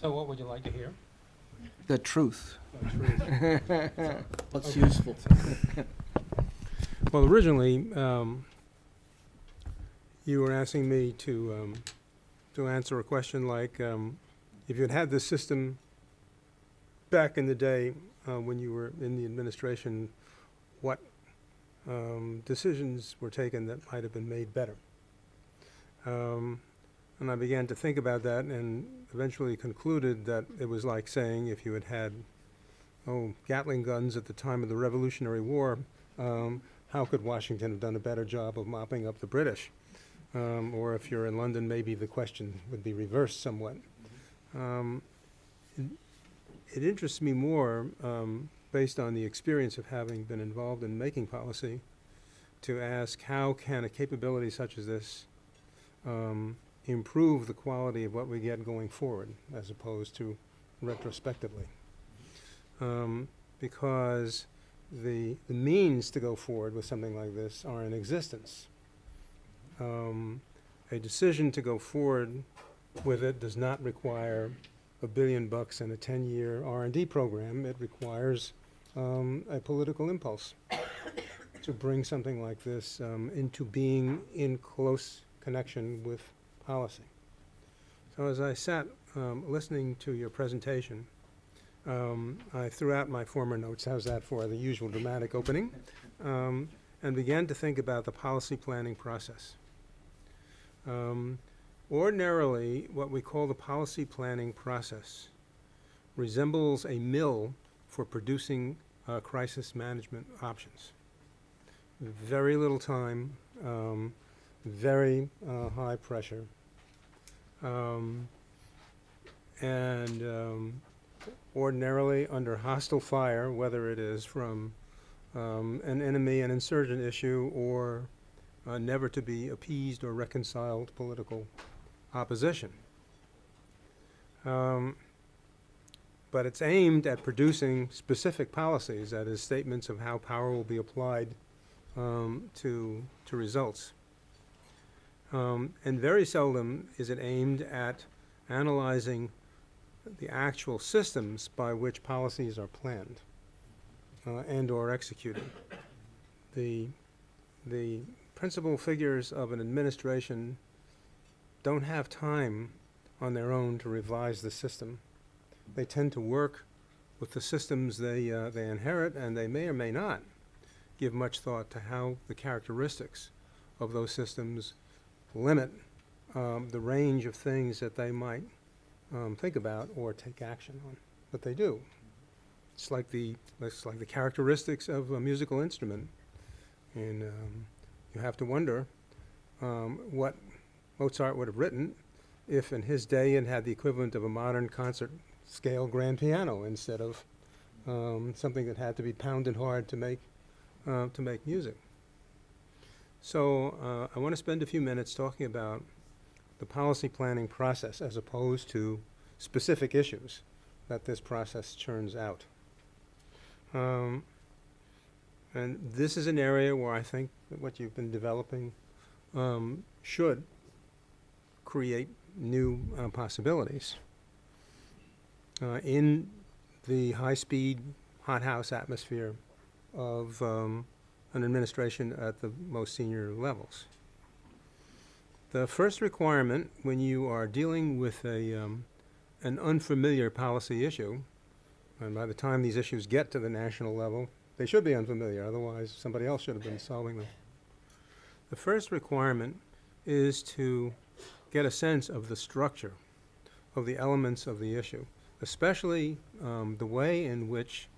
So what would you like to hear? The truth. What's useful? Well, originally, you were asking me to answer a question like, if you'd had this system back in the day when you were in the administration, what decisions were taken that might have been made better? And I began to think about that and eventually concluded that it was like saying if you had had, Gatling guns at the time of the Revolutionary War, how could Washington have done a better job of mopping up the British? Or if you're in London, maybe the question would be reversed somewhat. It interests me more, based on the experience of having been involved in making policy, to ask how can a capability such as this improve the quality of what we get going forward, as opposed to retrospectively. Because the means to go forward with something like this are in existence. A decision to go forward with it does not require $1 billion and a 10-year R&D program. It requires a political impulse to bring something like this into being in close connection with policy. So as I sat listening to your presentation, I threw out my former notes, how's that for the usual dramatic opening, and began to think about the policy planning process. Ordinarily, what we call the policy planning process resembles a mill for producing crisis management options. Very little time, very high pressure, and ordinarily under hostile fire, whether it is from an enemy, an insurgent issue, or never to be appeased or reconciled political opposition. but it's aimed at producing specific policies, that is, statements of how power will be applied to results. And very seldom is it aimed at analyzing the actual systems by which policies are planned and or executed. The principal figures of an administration don't have time on their own to revise the system. They tend to work with the systems they inherit, and they may or may not give much thought to how the characteristics of those systems limit the range of things that they might think about or take action on. But they do. It's like the characteristics of a musical instrument. And you have to wonder what Mozart would have written if in his day it had the equivalent of a modern concert scale grand piano instead of something that had to be pounded hard to make music. So I want to spend a few minutes talking about the policy planning process as opposed to specific issues that this process churns out. And this is an area where I think that what you've been developing should create new possibilities. In the high-speed hothouse atmosphere of an administration at the most senior levels. The first requirement when you are dealing with an unfamiliar policy issue, and by the time these issues get to the national level, they should be unfamiliar, otherwise somebody else should have been solving them. The first requirement is to get a sense of the structure of the elements of the issue, especially the way in which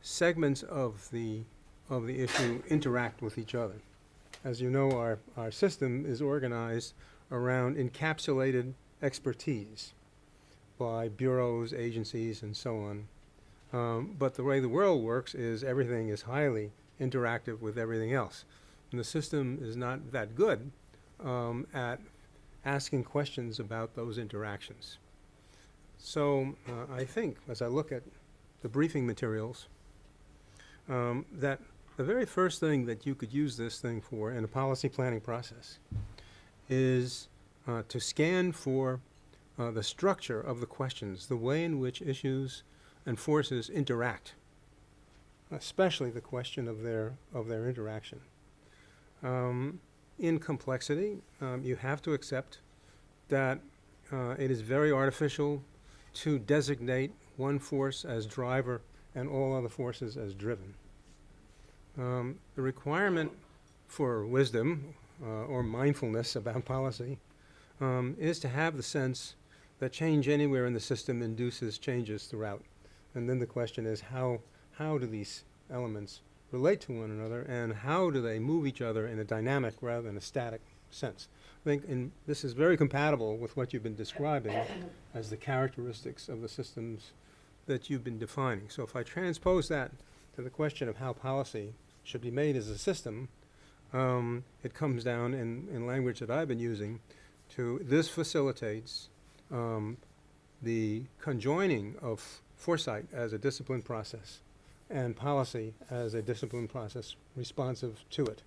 segments of the issue interact with each other. As you know, our system is organized around encapsulated expertise by bureaus, agencies, and so on. But the way the world works is everything is highly interactive with everything else. And the system is not that good at asking questions about those interactions. So I think, as I look at the briefing materials, that the very first thing that you could use this thing for in a policy planning process is to scan for the structure of the questions, the way in which issues and forces interact, especially the question of their interaction. In complexity, you have to accept that it is very artificial to designate one force as driver and all other forces as driven. The requirement for wisdom or mindfulness about policy is to have the sense that change anywhere in the system induces changes throughout. And then the question is how do these elements relate to one another, and how do they move each other in a dynamic rather than a static sense? I think this is very compatible with what you've been describing as the characteristics of the systems that you've been defining. So if I transpose that to the question of how policy should be made as a system, it comes down in language that I've been using to this facilitates the conjoining of foresight as a disciplined process and policy as a disciplined process responsive to it.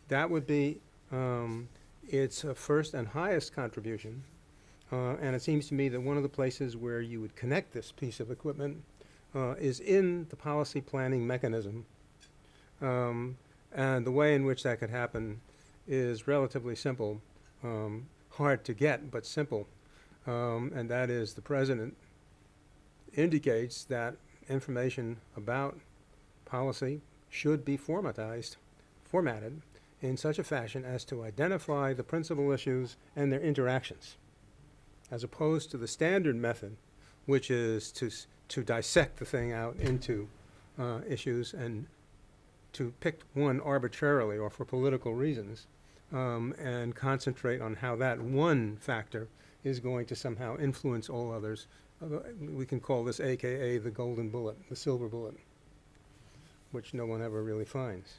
That would be its first and highest contribution, and it seems to me that one of the places where you would connect this piece of equipment is in the policy planning mechanism. And the way in which that could happen is relatively simple, hard to get, but simple. And that is the president indicates that information about policy should be formatted in such a fashion as to identify the principal issues and their interactions, as opposed to the standard method, which is to dissect the thing out into issues and to pick one arbitrarily or for political reasons and concentrate on how that one factor is going to somehow influence all others. We can call this AKA the golden bullet, the silver bullet, which no one ever really finds.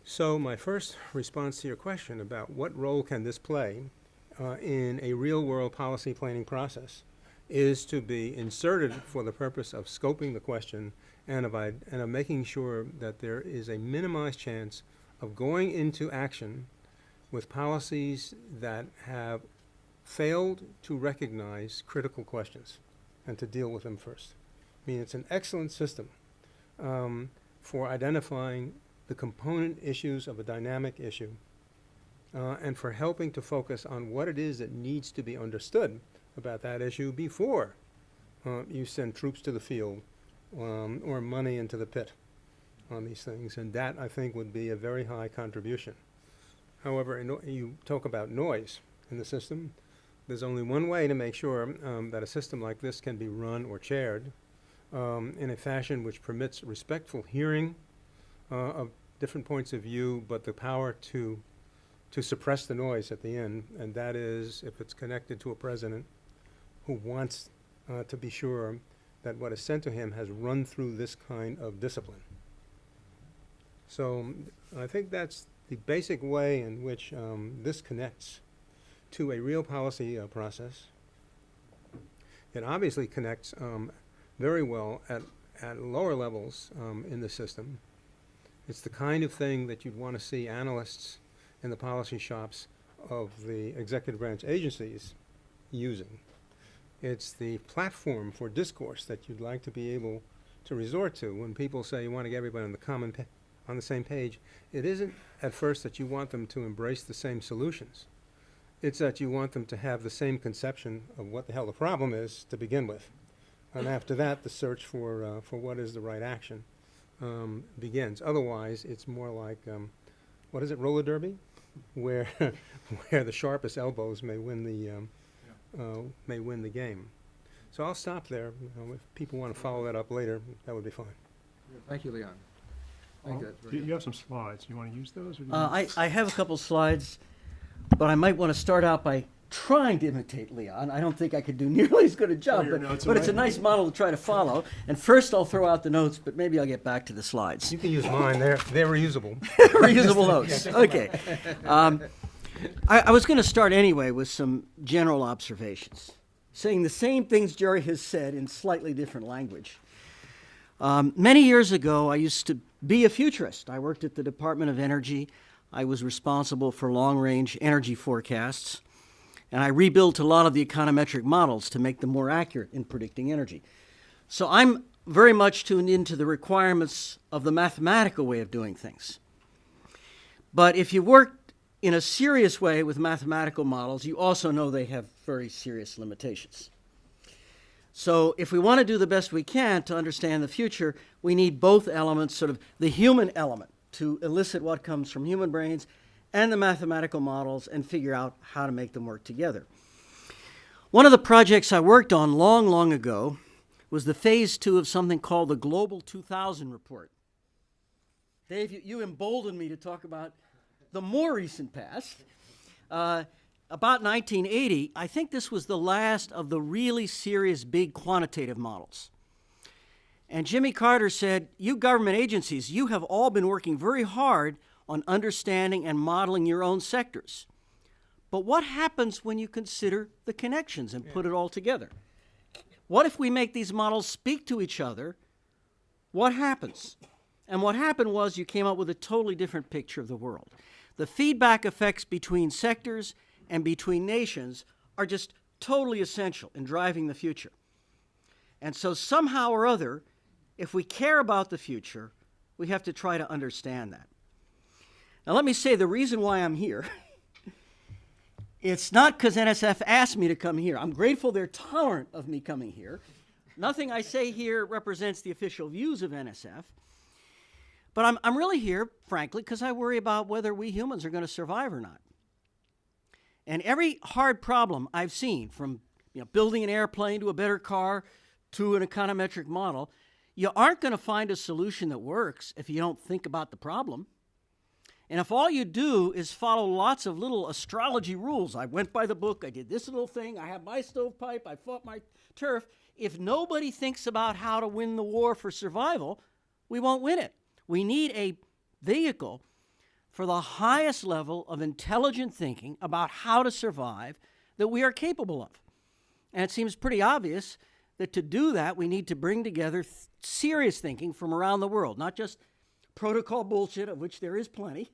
So my first response to your question about what role can this play in a real-world policy planning process is to be inserted for the purpose of scoping the question and of making sure that there is a minimized chance of going into action with policies that have failed to recognize critical questions and to deal with them first. I mean, it's an excellent system for identifying the component issues of a dynamic issue and for helping to focus on what it is that needs to be understood about that issue before you send troops to the field or money into the pit on these things. And that, I think, would be a very high contribution. However, you talk about noise in the system. There's only one way to make sure that a system like this can be run or chaired in a fashion which permits respectful hearing of different points of view, but the power to suppress the noise at the end, and that is if it's connected to a president who wants to be sure that what is sent to him has run through this kind of discipline. So I think that's the basic way in which this connects to a real policy process. It obviously connects very well at lower levels in the system. It's the kind of thing that you'd want to see analysts in the policy shops of the executive branch agencies using. It's the platform for discourse that you'd like to be able to resort to when people say you want to get everybody on the same page. It isn't at first that you want them to embrace the same solutions. It's that you want them to have the same conception of what the hell the problem is to begin with. And after that, the search for what is the right action begins. Otherwise, it's more like, what is it, roller derby? Where where the sharpest elbows may win the game. So I'll stop there. If people want to follow that up later, that would be fine. Thank you, Leon. Thank you. That's very You good. have some slides. You want to use those? Or do you I have a couple slides, but I might want to start out by trying to imitate Leon. I don't think I could do nearly as good a job, your but, notes but it's a away. nice model to try to follow. And first I'll throw out the notes, but maybe I'll get back to the slides. You can use mine. They're reusable. Reusable notes. Okay. I was going to start anyway with some general observations, saying the same things Jerry has said in slightly different language. Many years ago, I used to be a futurist. I worked at the Department of Energy. I was responsible for long-range energy forecasts, and I rebuilt a lot of the econometric models to make them more accurate in predicting energy. So I'm very much tuned into the requirements of the mathematical way of doing things. But if you work in a serious way with mathematical models, you also know they have very serious limitations. So if we want to do the best we can to understand the future, we need both elements, sort of the human element to elicit what comes from human brains and the mathematical models and figure out how to make them work together. One of the projects I worked on long, long ago was the phase 2 of something called the Global 2000 Report. Dave, you emboldened me to talk about the more recent past. About 1980, I think this was the last of the really serious big quantitative models. And Jimmy Carter said, you government agencies, you have all been working very hard on understanding and modeling your own sectors. But what happens when you consider the connections and put it all together? What if we make these models speak to each other? What happens? And what happened was you came up with a totally different picture of the world. The feedback effects between sectors and between nations are just totally essential in driving the future. And so somehow or other, if we care about the future, we have to try to understand that. Now let me say the reason why I'm here, it's not because NSF asked me to come here. I'm grateful they're tolerant of me coming here. Nothing I say here represents the official views of NSF. But I'm really here, frankly, because I worry about whether we humans are going to survive or not. And every hard problem I've seen, from building an airplane to a better car to an econometric model, you aren't going to find a solution that works if you don't think about the problem. And if all you do is follow lots of little astrology rules, I went by the book, I did this little thing, I have my stovepipe, I fought my turf, if nobody thinks about how to win the war for survival, we won't win it. We need a vehicle for the highest level of intelligent thinking about how to survive that we are capable of. And it seems pretty obvious that to do that, we need to bring together serious thinking from around the world, not just protocol bullshit, of which there is plenty.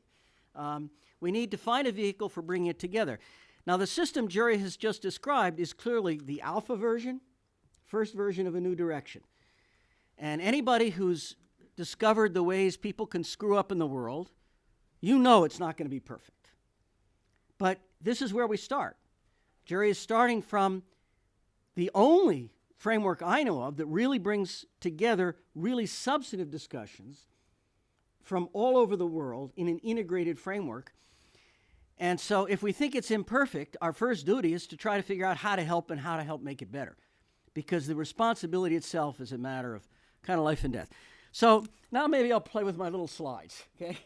We need to find a vehicle for bringing it together. Now, the system Jerry has just described is clearly the alpha version, first version of a new direction. And anybody who's discovered the ways people can screw up in the world, you know it's not going to be perfect. But this is where we start. Jerry is starting from the only framework I know of that really brings together really substantive discussions from all over the world in an integrated framework. And so if we think it's imperfect, our first duty is to try to figure out how to help and how to help make it better, because the responsibility itself is a matter of kind of life and death. So now maybe I'll play with my little slides, okay?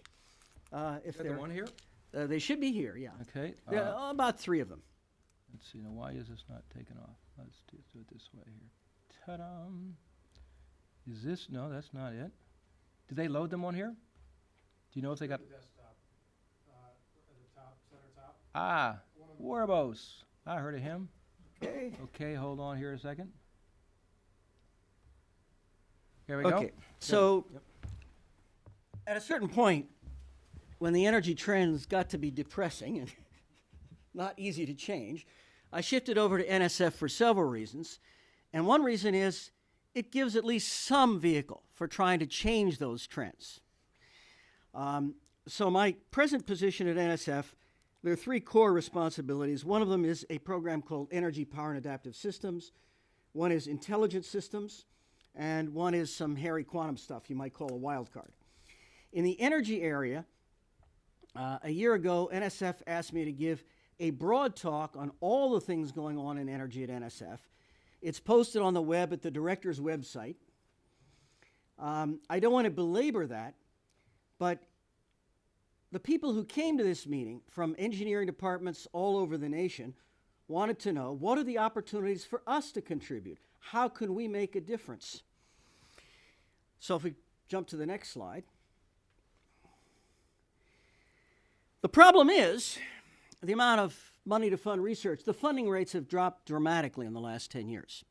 Is that the one here? They should be here, yeah. Okay. Yeah, about 3 of them. Let's see, now why is this not taken off? Let's do it this way here. Ta-da! Is this, no, that's not it. Did they load them on here? Do you know if they got? Desktop, at the top, center top. Ah, Warbos. I heard of him. Okay. Okay, hold on here a second. Here we go. Okay, so at a certain point, when the energy trends got to be depressing and not easy to change, I shifted over to NSF for several reasons. And one reason is it gives at least some vehicle for trying to change those trends. So my present position at NSF, there are 3 core responsibilities. One of them is a program called Energy, Power, and Adaptive Systems. One is Intelligent Systems. And one is some hairy quantum stuff you might call a wild card. In the energy area, a year ago, NSF asked me to give a broad talk on all the things going on in energy at NSF. It's posted on the web at the director's website. I don't want to belabor that, but the people who came to this meeting from engineering departments all over the nation wanted to know, what are the opportunities for us to contribute? How can we make a difference? So if we jump to the next slide. The problem is the amount of money to fund research. The funding rates have dropped dramatically in the last 10 years.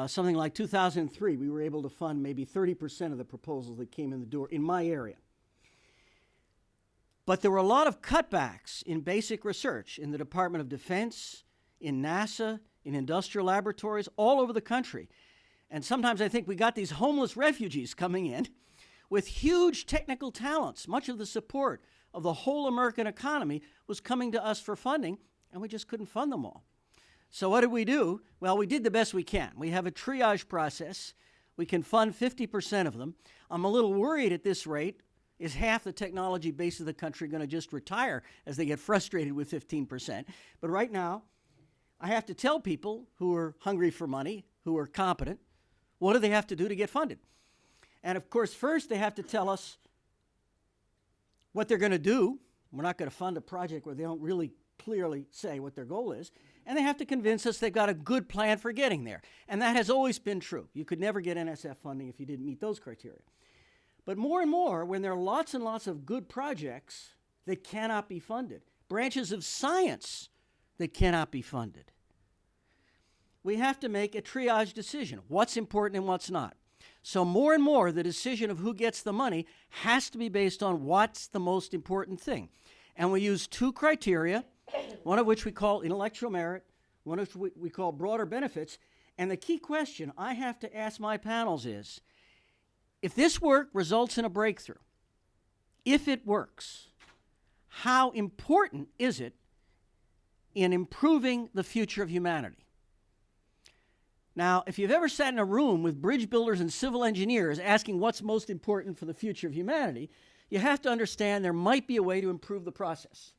Something like 2003, we were able to fund maybe 30% of the proposals that came in the door in my area. But there were a lot of cutbacks in basic research in the Department of Defense, in NASA, in industrial laboratories all over the country. And sometimes I think we got these homeless refugees coming in with huge technical talents. Much of the support of the whole American economy was coming to us for funding, and we just couldn't fund them all. So what did we do? Well, we did the best we can. We have a triage process. We can fund 50% of them. I'm a little worried at this rate. Is half the technology base of the country going to just retire as they get frustrated with 15%? But right now, I have to tell people who are hungry for money, who are competent, what do they have to do to get funded? And of course, first they have to tell us what they're going to do. We're not going to fund a project where they don't really clearly say what their goal is. And they have to convince us they've got a good plan for getting there. And that has always been true. You could never get NSF funding if you didn't meet those criteria. But more and more, when there are lots and lots of good projects that cannot be funded, branches of science that cannot be funded, we have to make a triage decision. What's important and what's not. So more and more, the decision of who gets the money has to be based on what's the most important thing. And we use 2 criteria, one of which we call intellectual merit, one of which we call broader benefits. And the key question I have to ask my panels is, if this work results in a breakthrough, if it works, how important is it in improving the future of humanity? Now, if you've ever sat in a room with bridge builders and civil engineers asking what's most important for the future of humanity, you have to understand there might be a way to improve the process.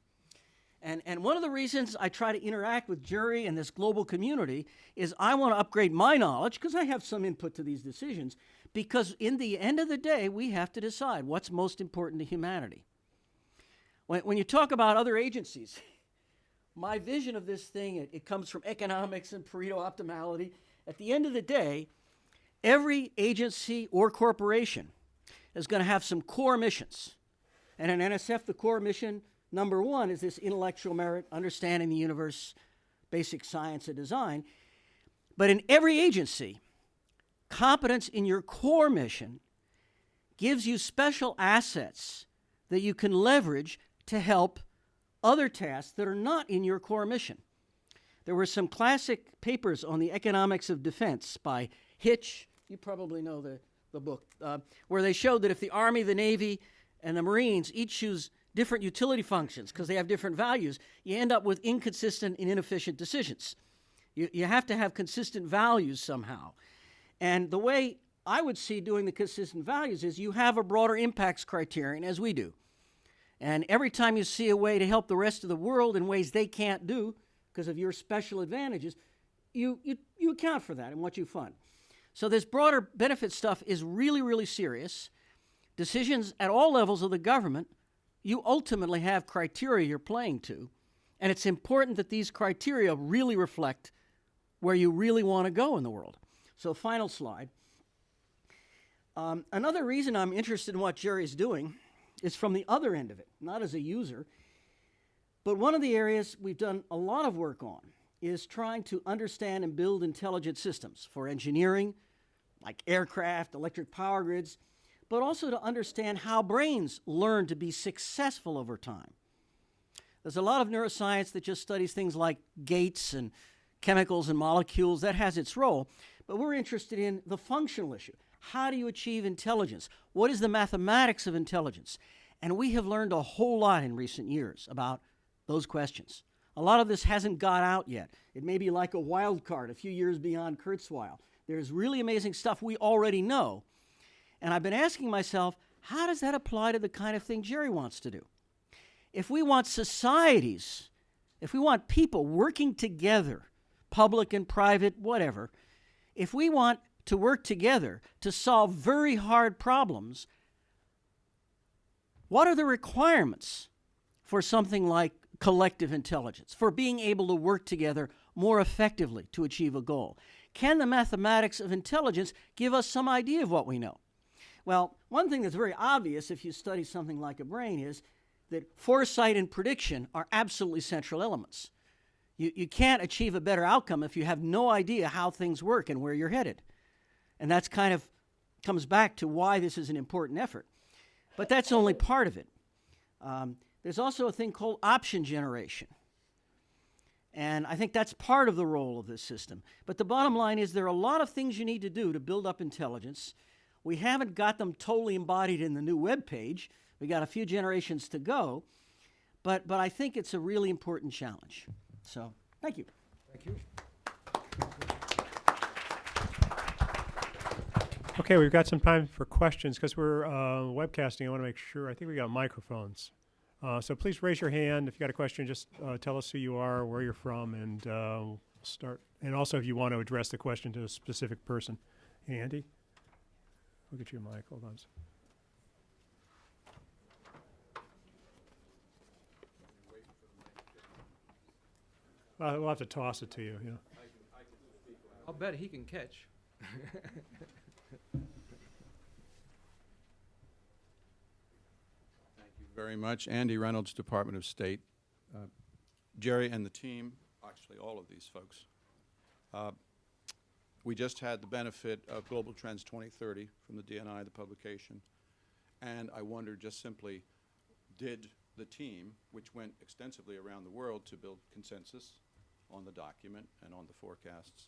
And one of the reasons I try to interact with jury and this global community is I want to upgrade my knowledge, because I have some input to these decisions, because in the end of the day, we have to decide what's most important to humanity. When you talk about other agencies, my vision of this thing, it comes from economics and Pareto optimality. At the end of the day, every agency or corporation is going to have some core missions. And in NSF, the core mission #1 is this intellectual merit, understanding the universe, basic science and design. But in every agency, competence in your core mission gives you special assets that you can leverage to help other tasks that are not in your core mission. There were some classic papers on the economics of defense by Hitch. You probably know the book, where they showed that if the Army, the Navy, and the Marines each choose different utility functions because they have different values, you end up with inconsistent and inefficient decisions. You have to have consistent values somehow. And the way I would see doing the consistent values is you have a broader impacts criterion, as we do. And every time you see a way to help the rest of the world in ways they can't do because of your special advantages, you account for that in what you fund. So this broader benefit stuff is really, really serious. Decisions at all levels of the government, you ultimately have criteria you're playing to. And it's important that these criteria really reflect where you really want to go in the world. So final slide. Another reason I'm interested in what Jerry's doing is from the other end of it, not as a user. But one of the areas we've done a lot of work on is trying to understand and build intelligent systems for engineering, like aircraft, electric power grids, but also to understand how brains learn to be successful over time. There's a lot of neuroscience that just studies things like gates and chemicals and molecules. That has its role. But we're interested in the functional issue. How do you achieve intelligence? What is the mathematics of intelligence? And we have learned a whole lot in recent years about those questions. A lot of this hasn't got out yet. It may be like a wild card a few years beyond Kurzweil. There's really amazing stuff we already know. And I've been asking myself, how does that apply to the kind of thing Jerry wants to do? If we want societies, if we want people working together, public and private, whatever, if we want to work together to solve very hard problems, what are the requirements for something like collective intelligence, for being able to work together more effectively to achieve a goal? Can the mathematics of intelligence give us some idea of what we know? Well, one thing that's very obvious if you study something like a brain is that foresight and prediction are absolutely central elements. You can't achieve a better outcome if you have no idea how things work and where you're headed. And that's kind of comes back to why this is an important effort. But that's only part of it. There's also a thing called option generation. And I think that's part of the role of this system. But the bottom line is there are a lot of things you need to do to build up intelligence. We haven't got them totally embodied in the new web page. We got a few generations to go. But I think it's a really important challenge. So, thank you. Thank you. Okay, we've got some time for questions because we're webcasting. I want to make sure. I think we got microphones. So please raise your hand. If you got a question, just tell us who you are, where you're from, and we'll start. And also if you want to address the question to a specific person. Hey, Andy, we'll get you a mic. Hold on. We'll have to toss it to you. Yeah. I'll bet he can catch. Very much. Andy Reynolds, Department of State. Jerry and the team, actually all of these folks. We just had the benefit of Global Trends 2030 from the DNI, the publication, and I wondered just simply, did the team, which went extensively around the world to build consensus on the document and on the forecasts,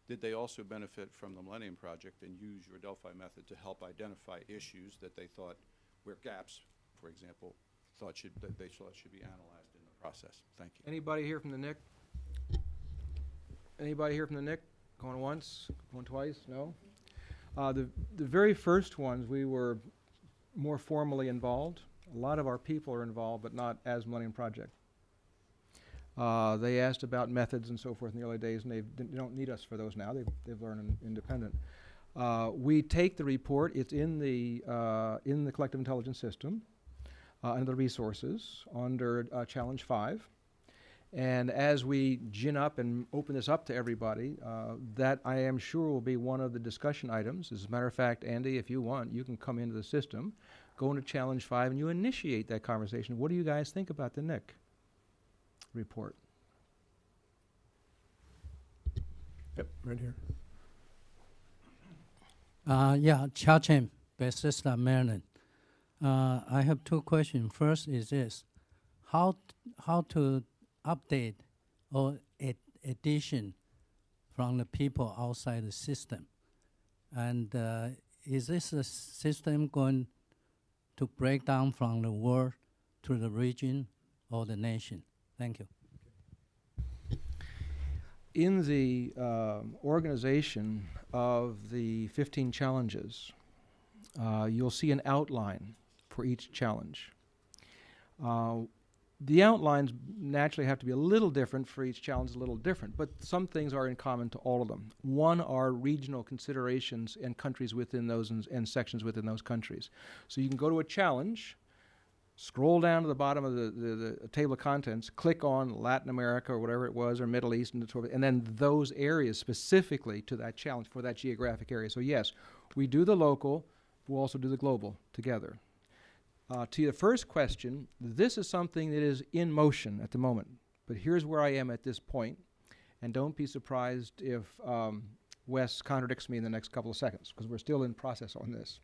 did they also benefit from the Millennium Project and use your Delphi method to help identify issues that they thought were gaps, for example, that they thought should be analyzed in the process? Thank you. Anybody here from the NIC? Anybody here from the NIC? Going once, going twice? No? The very first ones, we were more formally involved. A lot of our people are involved, but not as Millennium Project. They asked about methods and so forth in the early days, and they don't need us for those now. They've learned independent. We take the report. It's in the collective intelligence system, under the resources, under Challenge 5. And as we gin up and open this up to everybody, that I am sure will be one of the discussion items. As a matter of fact, Andy, if you want, you can come into the system, go into Challenge 5, and you initiate that conversation. What do you guys think about the NIC report? Yep, right here. Yeah, Cha Chen, Bethesda, Maryland. I have two questions. First is this: how to update or addition from the people outside the system, and is this a system going to break down from the world to the region or the nation? Thank you. In the organization of the 15 challenges, you'll see an outline for each challenge. The outlines naturally have to be a little different for each challenge, a little different, but some things are in common to all of them. One are regional considerations and countries within those and sections within those countries. So you can go to a challenge, scroll down to the bottom of the table of contents, click on Latin America or whatever it was, or Middle East, and then those areas specifically to that challenge for that geographic area. So yes, we do the local, we'll also do the global together. To your first question, this is something that is in motion at the moment, but here's where I am at this point, and don't be surprised if Wes contradicts me in the next couple of seconds, because we're still in process on this.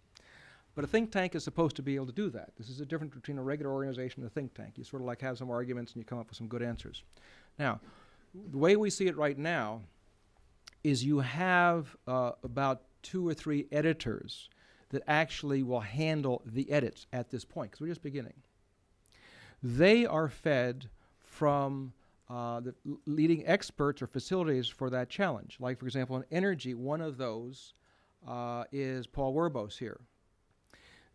But a think tank is supposed to be able to do that. This is the difference between a regular organization and a think tank. You sort of like have some arguments and you come up with some good answers. Now, the way we see it right now is you have about 2 or 3 editors that actually will handle the edits at this point, because we're just beginning. They are fed from the leading experts or facilities for that challenge. Like, for example, in energy, one of those is Paul Werbos here.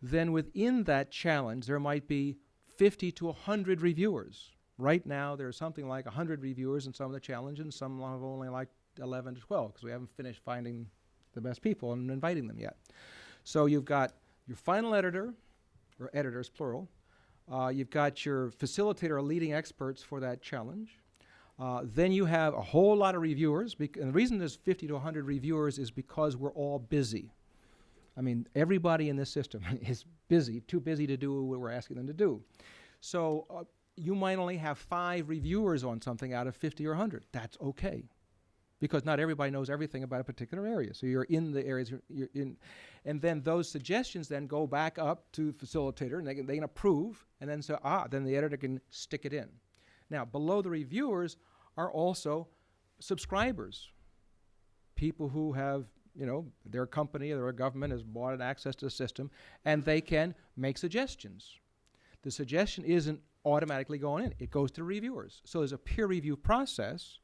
Then within that challenge, there might be 50 to 100 reviewers. Right now, there's something like 100 reviewers in some of the challenge, and some have only like 11 to 12, because we haven't finished finding the best people and inviting them yet. So you've got your final editor, or editors plural. You've got your facilitator or leading experts for that challenge. Then you have a whole lot of reviewers. And the reason there's 50 to 100 reviewers is because we're all busy. I mean, everybody in this system is busy, too busy to do what we're asking them to do. So you might only have 5 reviewers on something out of 50 or 100. That's okay, because not everybody knows everything about a particular area. So you're in the areas you're in. And then those suggestions then go back up to the facilitator, and they can approve, and then say, then the editor can stick it in. Now, below the reviewers are also subscribers, people who have, their company or their government has bought access to the system, and they can make suggestions. The suggestion isn't automatically going in. It goes to reviewers. So there's a peer review process.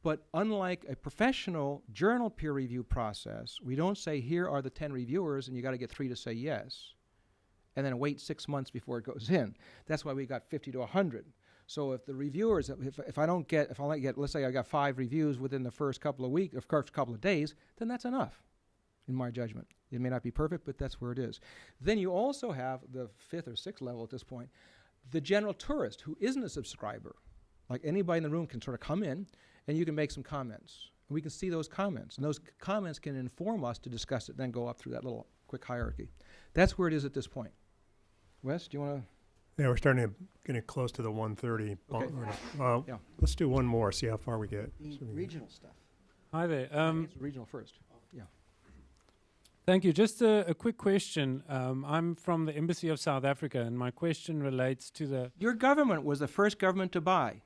But unlike a professional journal peer review process, we don't say, here are the 10 reviewers, and you got to get 3 to say yes, and then wait 6 months before it goes in. That's why we got 50 to 100. So if the reviewers, if I only get, let's say I got 5 reviews within the first couple of weeks, or first couple of days, then that's enough, in my judgment. It may not be perfect, but that's where it is. Then you also have the 5th or 6th level at this point, the general tourist who isn't a subscriber. Like, anybody in the room can sort of come in, and you can make some comments. And we can see those comments. And those comments can inform us to discuss it, then go up through that little quick hierarchy. That's where it is at this point. Wes, do you want to? Yeah, we're starting to get close to the 1:30. Okay. Yeah. Let's do one more, see how far we get. Regional stuff. Hi there. It's regional first. Yeah. Thank you. Just a quick question. I'm from the Embassy of South Africa, and my question relates to the... Your government was the first government to buy.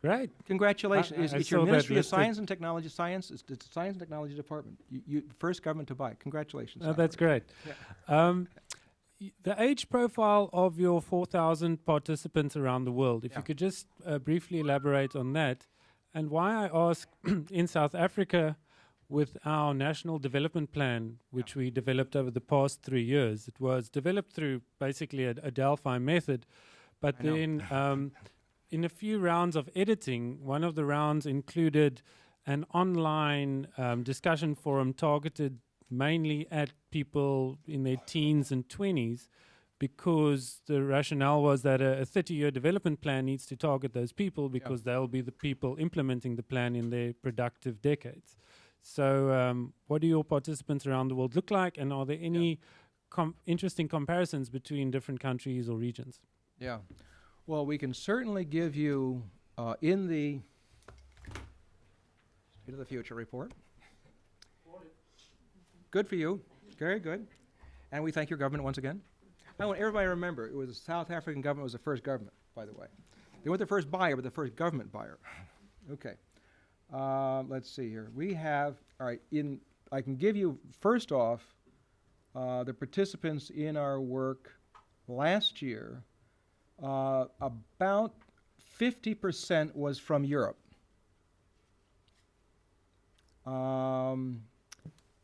Great. Congratulations. I It's your saw that Ministry of listed. Science and Technology. It's the Science and Technology Department. You first government to buy. Congratulations. That's great. The age profile of your 4,000 participants around the world, if you could just briefly elaborate on that, and why I ask, in South Africa, with our National Development Plan, which we developed over the past 3 years, it was developed through basically a Delphi method, but then in a few rounds of editing, one of the rounds included an online discussion forum targeted mainly at people in their teens and 20s, because the rationale was that a 30-year development plan needs to target those people because they'll be the people implementing the plan in their productive decades. So what do your participants around the world look like, and are there any interesting comparisons between different countries or regions? Yeah. Well, we can certainly give you in the Into the future report. Good for you. Very good. And we thank your government once again. I want everybody to remember, it was the South African government was the first government, by the way. They weren't the first buyer, but the first government buyer. Okay. Let's see here. We have, all right, I can give you, first off, the participants in our work last year, about 50% was from Europe.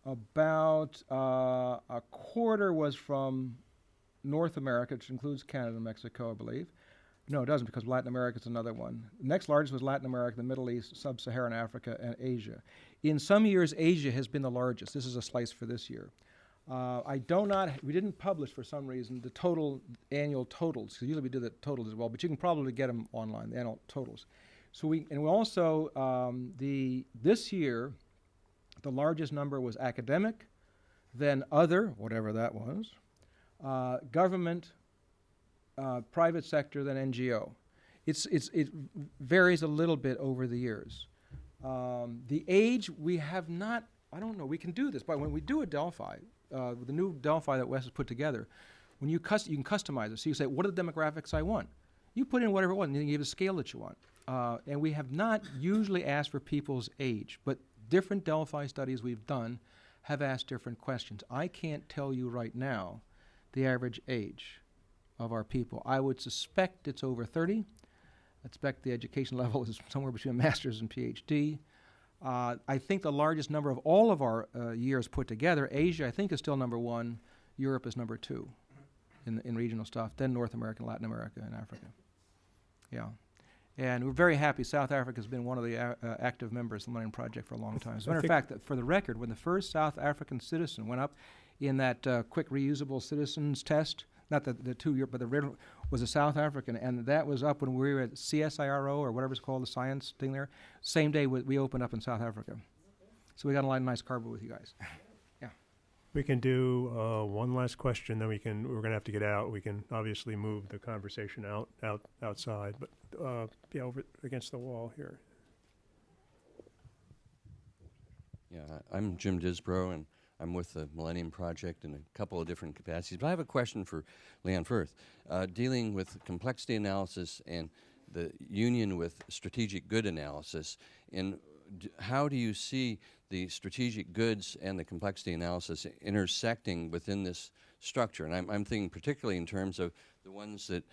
About a quarter was from North America, which includes Canada and Mexico, I believe. No, it doesn't, because Latin America is another one. The next largest was Latin America, the Middle East, Sub-Saharan Africa, and Asia. In some years, Asia has been the largest. This is a slice for this year. We didn't publish for some reason the total annual totals, because usually we do the totals as well, but you can probably get them online, the annual totals. So we also, this year, the largest number was academic, then other, whatever that was, government, private sector, then NGO. It varies a little bit over the years. The age, we have not, I don't know, we can do this, but when we do a Delphi, the new Delphi that Wes has put together, when you can customize it. So you say, what are the demographics I want? You put in whatever you want, and then you give a scale that you want. And we have not usually asked for people's age, but different Delphi studies we've done have asked different questions. I can't tell you right now the average age of our people. I would suspect it's over 30. I expect the education level is somewhere between a master's and PhD. I think the largest number of all of our years put together, Asia I think is still number 1, Europe is number 2 in regional stuff, then North America, Latin America, and Africa. Yeah. And we're very happy. South Africa has been one of the active members of the Millennium Project for a long time. As a matter of fact, for the record, when the first South African citizen went up in that quick reusable citizens test, not the 2 year, but the original was a South African, and that was up when we were at CSIRO or whatever it's called, the science thing there. Same day we opened up in South Africa. So we got a lot of nice carbo with you guys. Yeah. We can do one last question, then we're going to have to get out. We can obviously move the conversation outside, but yeah, over against the wall here. Yeah, I'm Jim Disbrow, and I'm with the Millennium Project in a couple of different capacities. But I have a question for Leon Firth. Dealing with complexity analysis and the union with strategic good analysis, how do you see the strategic goods and the complexity analysis intersecting within this structure? And I'm thinking particularly in terms of the ones that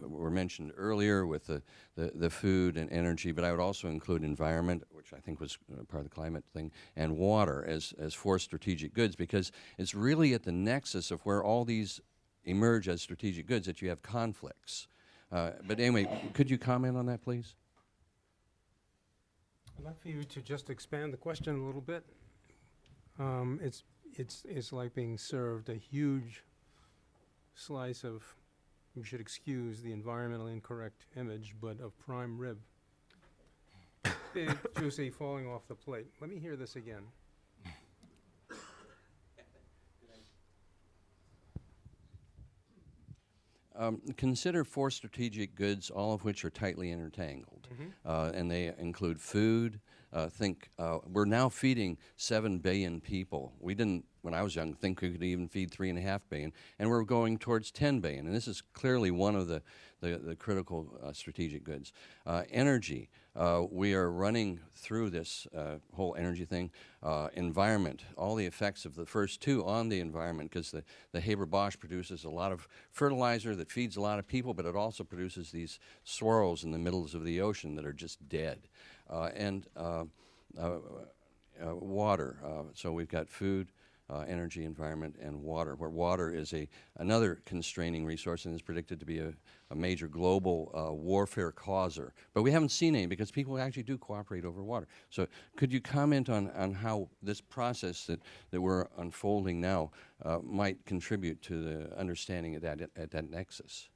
were mentioned earlier with the food and energy, but I would also include environment, which I think was part of the climate thing, and water as 4 strategic goods, because it's really at the nexus of where all these emerge as strategic goods that you have conflicts. But anyway, could you comment on that, please? I'd like for you to just expand the question a little bit. It's like being served a huge slice of, you should excuse the environmentally incorrect image, but of prime rib. Big, juicy, falling off the plate. Let me hear this again. Consider 4 strategic goods, all of which are tightly intertangled. And they include food. We're now feeding 7 billion people. We didn't, when I was young, think we could even feed 3.5 billion, and we're going towards 10 billion. And this is clearly one of the critical strategic goods. Energy, we are running through this whole energy thing. Environment, all the effects of the first 2 on the environment, because the Haber-Bosch produces a lot of fertilizer that feeds a lot of people, but it also produces these swirls in the middles of the ocean that are just dead. And water, so we've got food, energy, environment, and water, where water is another constraining resource and is predicted to be a major global warfare causer. But we haven't seen any because people actually do cooperate over water. So could you comment on how this process that we're unfolding now might contribute to the understanding of that at that nexus?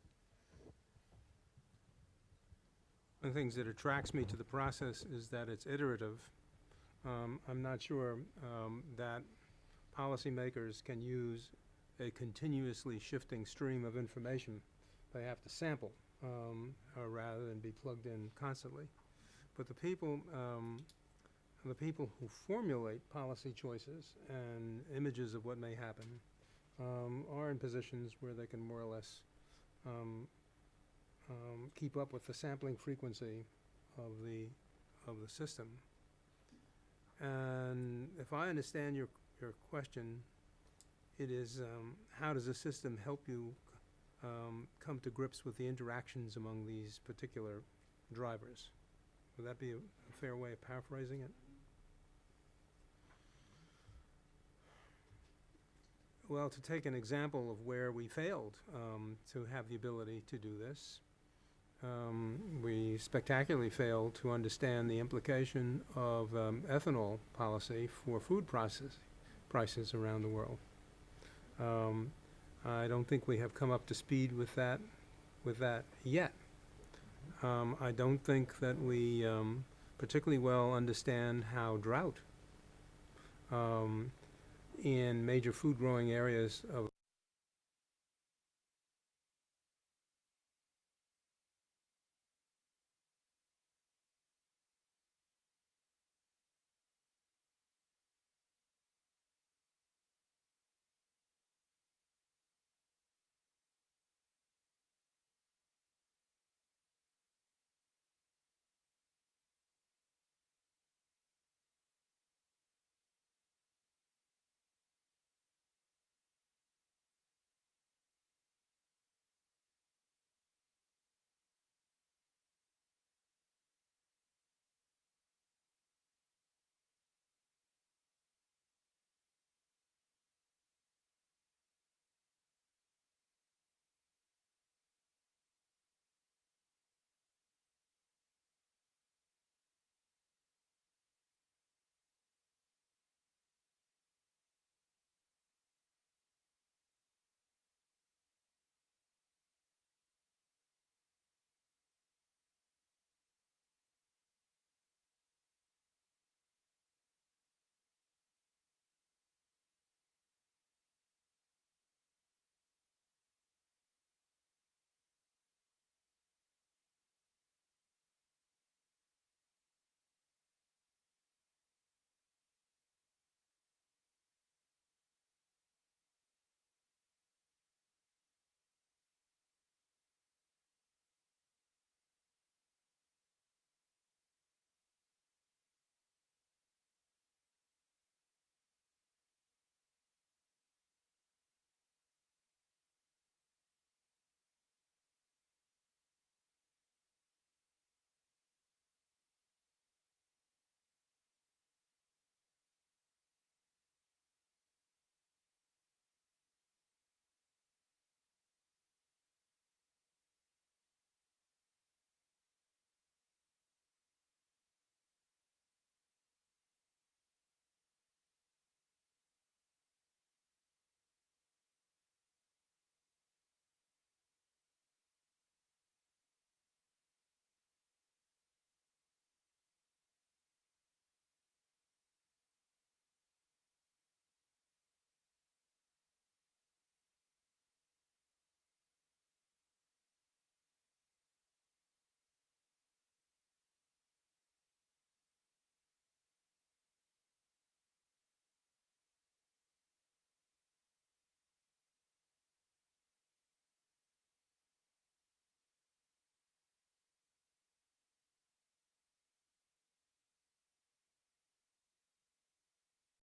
One of the things that attracts me to the process is that it's iterative. I'm not sure that policymakers can use a continuously shifting stream of information. They have to sample rather than be plugged in constantly. But the people the people who formulate policy choices and images of what may happen are in positions where they can more or less keep up with the sampling frequency of the system. And if I understand your question, it is how does the system help you come to grips with the interactions among these particular drivers? Would that be a fair way of paraphrasing it? Well, to take an example of where we failed to have the ability to do this, we spectacularly failed to understand the implication of ethanol policy for food prices around the world. I don't think we have come up to speed with that yet. I don't think that we particularly well understand how drought in major food growing areas of